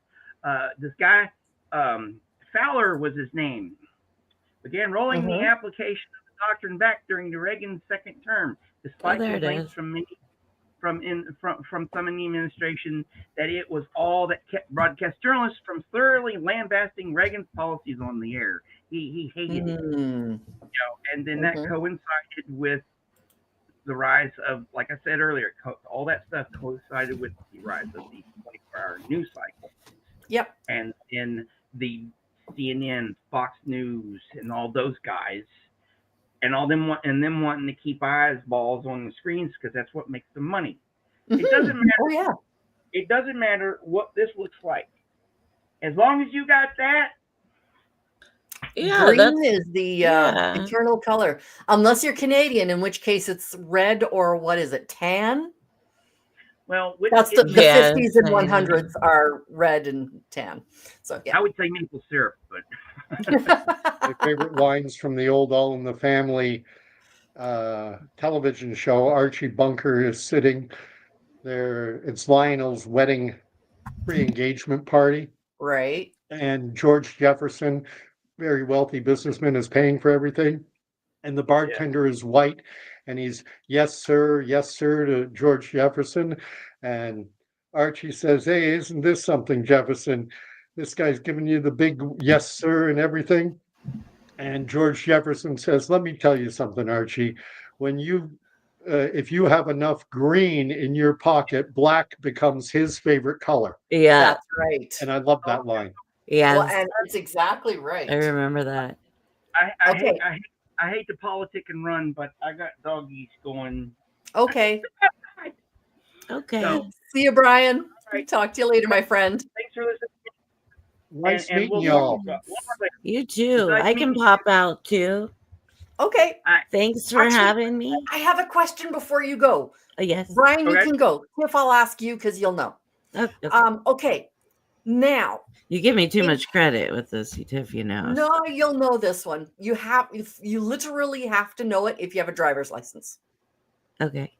this guy Fowler was his name, began rolling the application of the doctrine back during the Reagan second term, despite complaints from many from some in the administration that it was all that kept broadcast journalists from thoroughly lambasting Reagan's policies on the air. He hated it, and then that coincided with the rise of, like I said earlier, all that stuff coincided with the rise of the 24-hour news cycle. Yep. And in the CNN, Fox News, and all those guys, and all them wanting to keep eyeballs on the screens because that's what makes them money. It doesn't matter. Oh yeah. It doesn't matter what this looks like, as long as you got that. Yeah, green is the eternal color, unless you're Canadian, in which case it's red or what is it, tan? Well, that's the 50s and 100s are red and tan. So yeah, I would say maple syrup, but my favorite lines from the old All in the Family television show. Archie Bunker is sitting there. It's Lionel's wedding pre-engagement party, right? And George Jefferson, very wealthy businessman, is paying for everything, and the bartender is white, and he's yes sir to George Jefferson, and Archie says, "Hey, isn't this something, Jefferson? This guy's giving you the big yes sir and everything." And George Jefferson says, "Let me tell you something, Archie. When you if you have enough green in your pocket, black becomes his favorite color." Yeah, that's right. And I love that line. Yeah, well, and that's exactly right. I remember that. I hate to politic and run, but I got doggies going. Okay. Okay. So, see you, Brian. Right. Talk to you later, my friend. Thanks for listening. Nice meeting y'all. You too. I can pop out too. Okay. Thanks for having me. I have a question before you go. Yes. Brian, you can go. If I'll ask you because you'll know. Okay. Okay. Now. You give me too much credit with this, Tiff, you know. No, you'll know this one. You literally have to know it if you have a driver's license. Okay.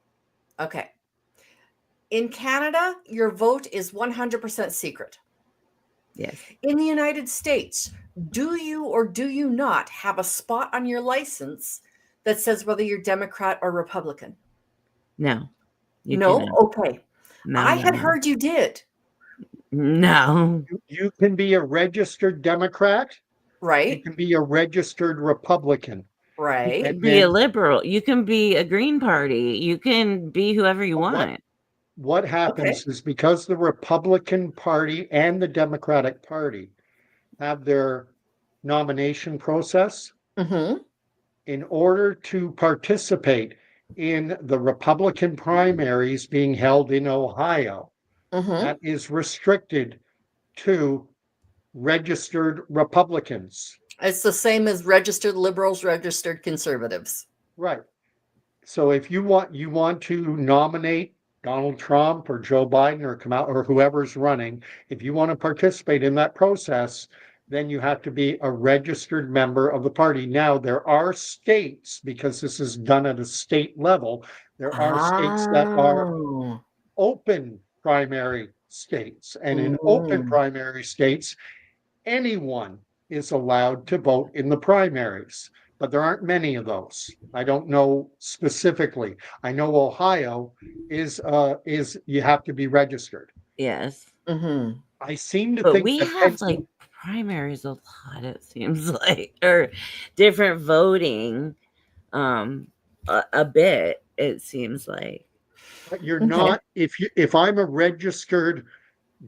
Okay. In Canada, your vote is 100% secret. Yes. In the United States, do you or do you not have a spot on your license that says whether you're Democrat or Republican? No. No? Okay. No, I had heard you did. No. You can be a registered Democrat. Right. You can be a registered Republican. Right. You can be a liberal. You can be a Green Party. You can be whoever you want. What happens is because the Republican Party and the Democratic Party have their nomination process, in order to participate in the Republican primaries being held in Ohio, that is restricted to registered Republicans. It's the same as registered liberals, registered conservatives. Right. So if you want to nominate Donald Trump or Joe Biden or come out or whoever's running, if you want to participate in that process, then you have to be a registered member of the party. Now, there are states, because this is done at a state level, there are states that are Oh. open primary states. And in open Mm. primary states, anyone is allowed to vote in the primaries, but there aren't many of those. I don't know specifically. I know Ohio is you have to be registered. Yes. Mm-hmm. I seem to But think we that have like primaries a lot, it seems like, or different voting a bit, it seems like. but you're Okay. not if I'm a registered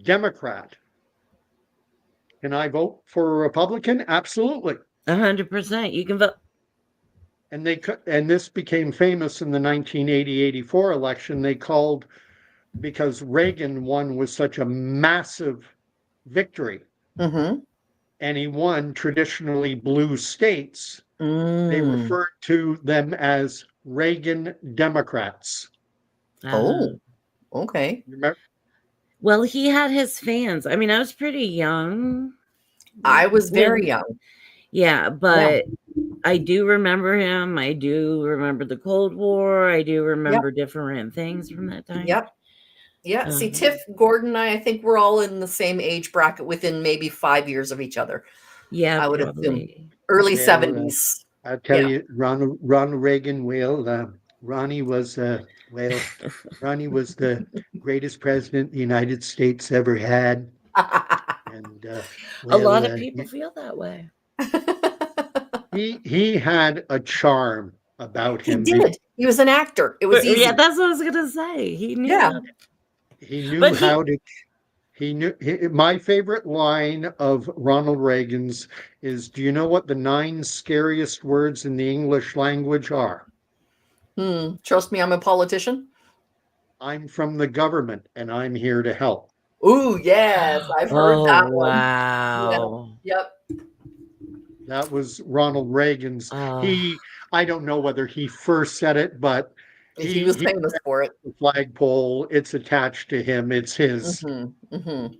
Democrat, can I vote for a Republican? Absolutely. 100%. You can vote. And this became famous in the 1980-84 election. They called, because Reagan won with such a massive victory, Mm-hmm. and he won traditionally blue states, they Mm. referred to them as Reagan Democrats. Oh, okay. Remember? Well, he had his fans. I mean, I was pretty young. I was very when- young. Yeah, but I do remember him. I do remember the Cold War. I do remember different things from that time. Yep. Yeah. See, Um, Tiff, Gord, and I think we're all in the same age bracket within maybe 5 years of each other. Yeah, I would assume. probably. Early Well, 70s. I tell Yeah. you, Ronald Reagan, Ronnie was Ronnie was the greatest president the United States ever had. And A lot of people feel that way. he had a charm about He him. did. He was an actor. It was easy. Yeah, that's what I was gonna say. He knew. Yeah. He knew But how to. My favorite line of Ronald Reagan's is, "Do you know what the 9 scariest words in the English language are?" Trust me, I'm a politician. "I'm from the government and I'm here to help." Ooh, yes. I've heard that one. Wow. Yep. That was Ronald Reagan's. Oh. I don't know whether he first said it, but He was famous for it. the flagpole, it's attached to him. It's his. Mm-hmm. Mm-hmm.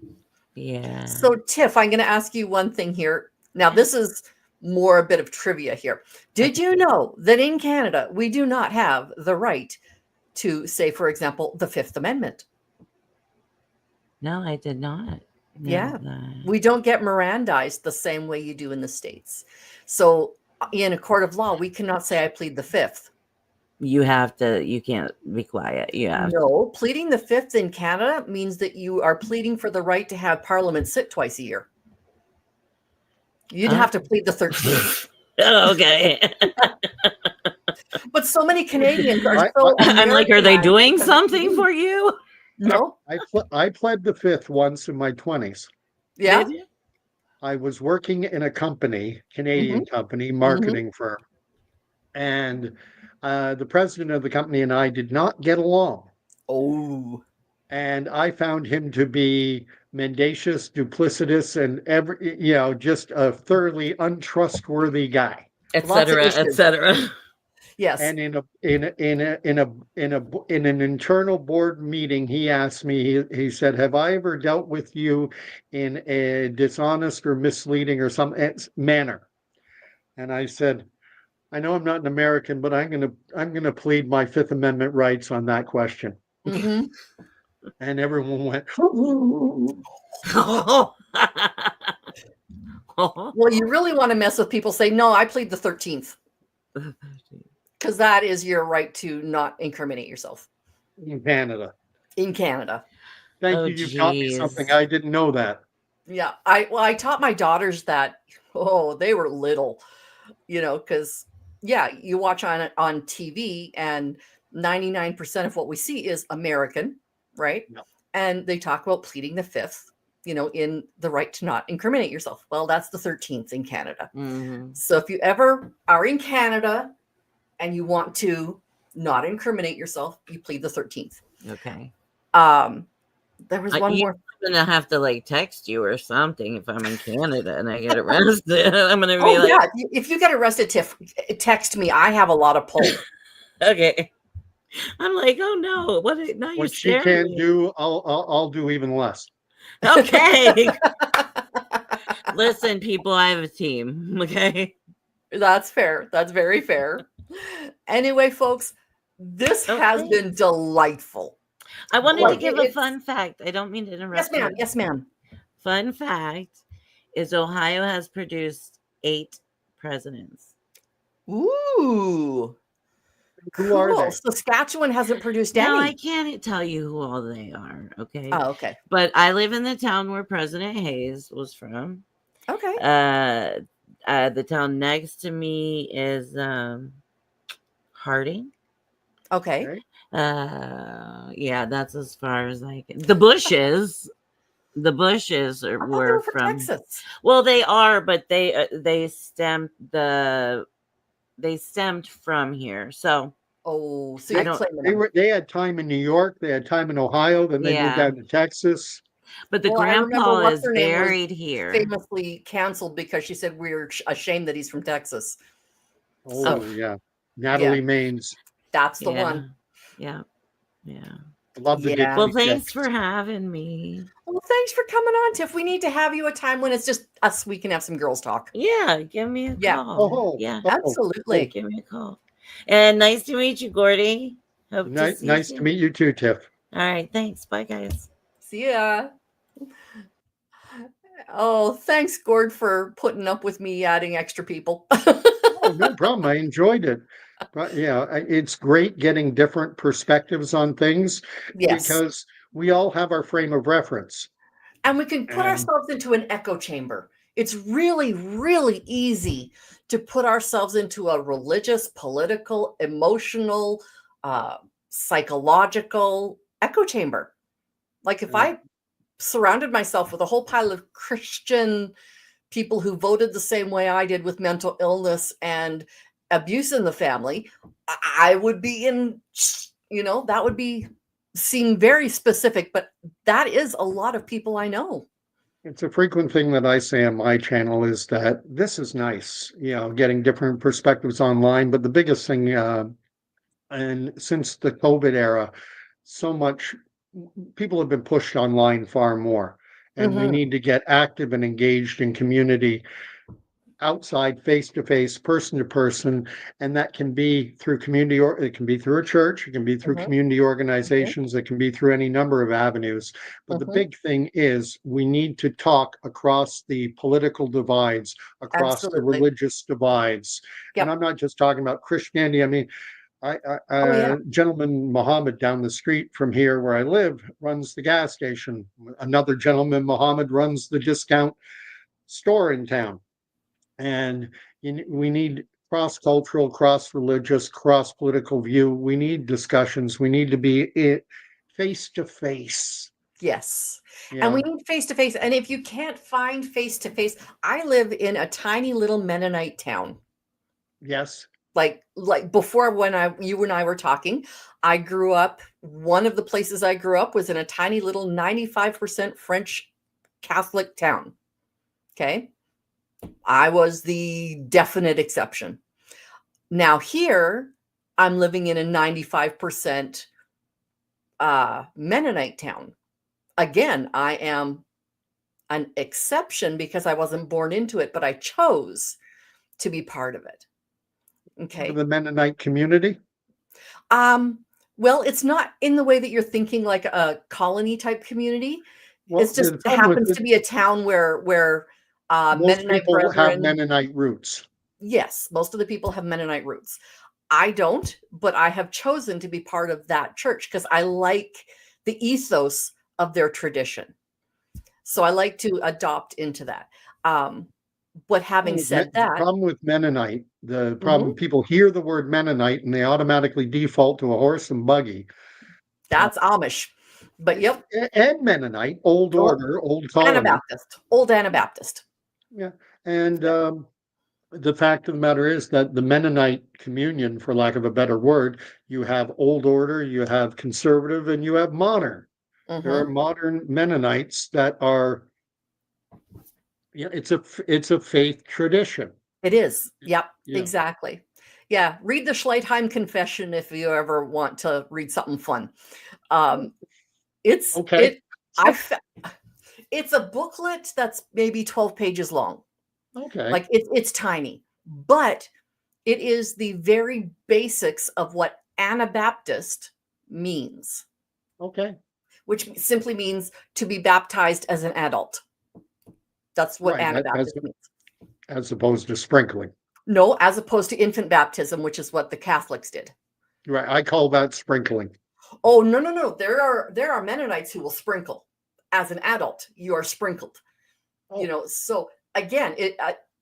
Yeah. So, Tiff, I'm going to ask you one thing here. Now, this is more a bit of trivia here. Did you know that in Canada, we do not have the right to, say, for example, the Fifth Amendment? No, I did not. know Yeah. that. We don't get Mirandized the same way you do in the States. So, in a court of law, we cannot say, I plead the Fifth. You have to. You can't be quiet. You have to. No, pleading the Fifth in Canada means that you are pleading for the right to have Parliament sit twice a year. You'd have to plead the 13th. Okay. But so many Canadians are so I'm like, are they Americanized doing because- something for you? No. I pled the Fifth once in my 20s. Yeah. Did you? I was working in a company, Canadian company, marketing firm. And the president of the company and I did not get along. Oh. And I found him to be mendacious, duplicitous, and just a thoroughly untrustworthy guy. Et Lots of cetera, et issues. cetera. Yes. And in an internal board meeting, he asked me. He said, "Have I ever dealt with you in a dishonest or misleading or some manner?" And I said, "I know I'm not an American, but I'm gonna plead my Fifth Amendment rights on that question." Mhm. And everyone went, Well, you really want to mess with people, say, no, I plead the 13th. Because that is your right to not incriminate yourself in Canada. in Canada. Thank Oh, you. You taught me something. geez. I didn't know that. Yeah. I taught my daughters that, they were little, because you watch on TV and 99% of what we see is American, right? No. And they talk about pleading the Fifth, in the right to not incriminate yourself. Well, that's the 13th in Canada. Mhm. So if you ever are in Canada and you want to not incriminate yourself, you plead the 13th. Okay. There was one more. I'm gonna have to like text you or something if I'm in Canada and I get arrested. I'm gonna be Oh like, yeah, if you get arrested, Tiff, text me. I have a lot of pull. okay. I'm like, oh no, what? Now you're What she scaring can't me. do, I'll do even less. Okay. Listen, people, I have a team. Okay. That's fair. That's very fair. Anyway, folks, this has been Thanks. delightful. I wanted Like, to give a it's- fun fact. I don't mean to interrupt. Yes, ma'am. you. Yes, ma'am. Fun fact is Ohio has produced 8 presidents. Ooh. Who are Cool. they? Saskatchewan hasn't produced No, I any. can't tell you who all they are. Okay. Oh, okay. But I live in the town where President Hayes was from. Okay. The town next to me is Harding. Okay. Okay. Yeah, that's as far as I can. The Bushes I thought they were were from from. Texas. Well, they are, but they stemmed from here. So Oh, so I you're don't- claiming them. They had time in New York, they had time in Ohio, then they moved Yeah. out to Texas. But the Well, I remember grandpa what's is her name was buried here. famously canceled because she said we're ashamed that he's from Texas. Oh, So, yeah. Natalie Maines. that's the Yeah. one. Yeah. Love the Yeah. Dixie Well, Chicks. thanks for having me. Well, thanks for coming on, Tiff. We need to have you a time when it's just us. We can have some girls talk. Yeah, give me a Yeah. call. Yeah, Absolutely. give me a call. And nice to meet you, Gordy. Hope to see Nice you. to meet you too, Tiff. All right, thanks. Bye, guys. See ya. Oh, thanks, Gord, for putting up with me adding extra people. Oh, no problem. I enjoyed it. But yeah, it's great getting different perspectives on things Yes. because we all have our frame of reference. And we can put And- ourselves into an echo chamber. It's really, really easy to put ourselves into a religious, political, emotional, psychological echo chamber. Like if Yeah. I surrounded myself with a whole pile of Christian people who voted the same way I did with mental illness and abuse in the family, I would be in, that would be seem very specific, but that is a lot of people I know. It's a frequent thing that I say on my channel is that this is nice, getting different perspectives online. But the biggest thing, and since the COVID era, so much people have been pushed online far more. And we Mhm. need to get active and engaged in community outside, face to face, person to person, and that can be through community, or it can be through a church, it can be through Mhm. community organizations, it can be through any number of avenues. But the Mhm. big thing is we need to talk across the political divides, across the Absolutely. religious divides. Yep. And I'm not just talking about Christianity. I mean, Oh, yeah. Gentleman Mohammed down the street from here where I live runs the gas station. Another gentleman, Mohammed, runs the discount store in town. And we need cross-cultural, cross-religious, cross-political view. We need discussions. We need to be face to face. Yes. Yeah. And we need face to face. And if you can't find face to face, I live in a tiny little Mennonite town. Yes. Like before when you and I were talking, I grew up, one of the places I grew up was in a tiny little 95% French Catholic town. Okay. I was the definite exception. Now here, I'm living in a 95% Mennonite town. Again, I am an exception because I wasn't born into it, but I chose to be part of it. Okay. The Mennonite community. Well, it's not in the way that you're thinking, like a colony type community. Well, It's just the problem with happens to be a town where most Mennonite people have brethren. Mennonite roots. Yes, most of the people have Mennonite roots. I don't, but I have chosen to be part of that church because I like the ethos of their tradition. So I like to adopt into that. But having said The that, problem with Mennonite, the problem people hear the word Mennonite and they automatically default to a horse and buggy. that's Amish. But yep, And Mennonite, old order, old colony. Anabaptist, old Anabaptist. Yeah. And the fact of the matter is that the Mennonite communion, for lack of a better word, you have old order, you have conservative, and you have modern. There are modern Mennonites that are, yeah, it's a faith tradition. It is. Yep, Yeah. exactly. Yeah, read the Schleitheim Confession if you ever want to read something fun. It's Okay. it. I fa- it's a booklet that's maybe 12 pages long. Okay. Like it's tiny, but it is the very basics of what Anabaptist means, Okay. which simply means to be baptized as an adult. That's what Right. Anabaptist means. As opposed to sprinkling. No, as opposed to infant baptism, which is what the Catholics did. Right. I call that sprinkling. Oh, no. There are Mennonites who will sprinkle. As an adult, you are sprinkled. Oh. So again,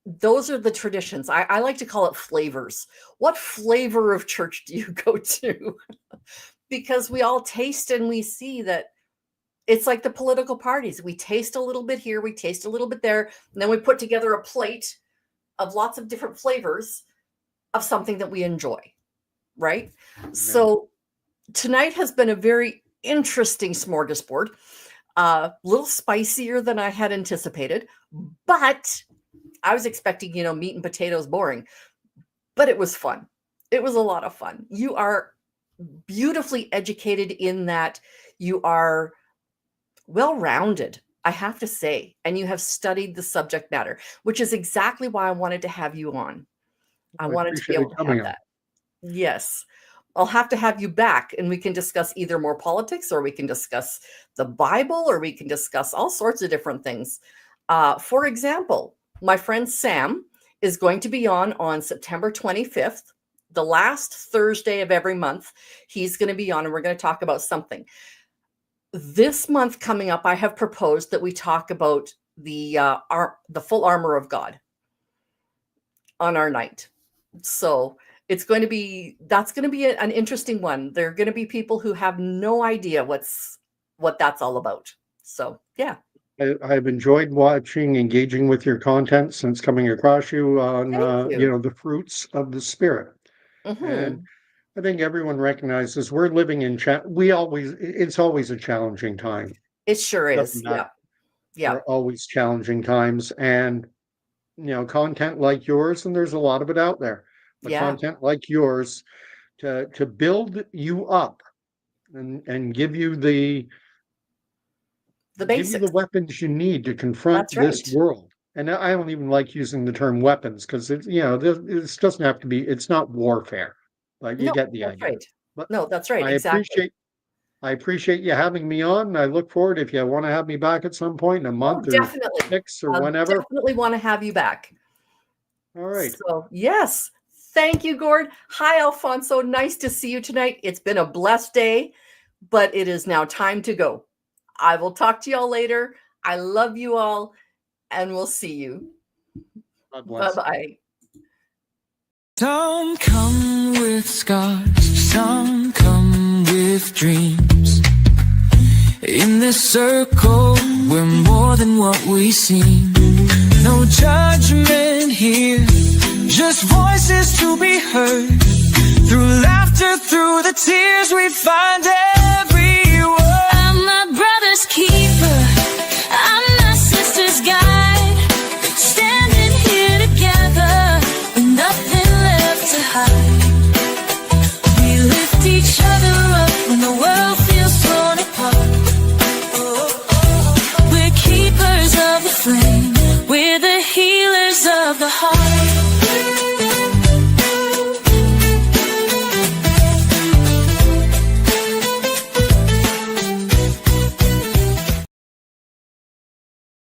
those are the traditions. I like to call it flavors. What flavor of church do you go to? Because we all taste and we see that it's like the political parties. We taste a little bit here, we taste a little bit there, and then we put together a plate of lots of different flavors of something that we enjoy, right? Amen. So tonight has been a very interesting smorgasbord. A little spicier than I had anticipated, but I was expecting, meat and potatoes boring, but it was fun. It was a lot of fun. You are beautifully educated in that you are well-rounded, I have to say, and you have studied the subject matter, which is exactly why I wanted to have you on. I wanted to be able to have that. Yes. I'll have to have you back and we can discuss either more politics or we can discuss the Bible or we can discuss all sorts of different things. For example, my friend Sam is going to be on September 25th, the last Thursday of every month. He's going to be on and we're going to talk about something. This month coming up, I have proposed that we talk about the full armor of God on our night. So that's going to be an interesting one. There are going to be people who have no idea what that's all about. So, yeah. I've enjoyed engaging with your content since coming across you on, Thank you. the fruits of the Spirit. Mhm. And I think everyone recognizes we're living in, it's always a challenging time. It sure is. Doesn't matter. Yeah. They're always challenging times. And, content like yours, and there's a lot of it out there, but Yeah. content like yours to build you up and give you the basics. weapons you need to confront That's right. this world. And I don't even like using the term weapons because this doesn't have to be. It's not warfare, but you get the idea. Right. But no, that's right. I Exactly. appreciate you having me on. And I look forward if you want to have me back at some point in a month or definitely. 6 or I'll whenever. definitely want to have you back. All right. So, yes. Thank you, Gord. Hi, Alfonso. Nice to see you tonight. It's been a blessed day, but it is now time to go. I will talk to y'all later. I love you all, and we'll see you. God bless. Bye-bye. Some come with scars, some come with dreams. In this circle, we're more than what we seem. No judgment here, just voices to be heard. Through laughter, through the tears, we find every word. I'm my brother's keeper, I'm my sister's guide.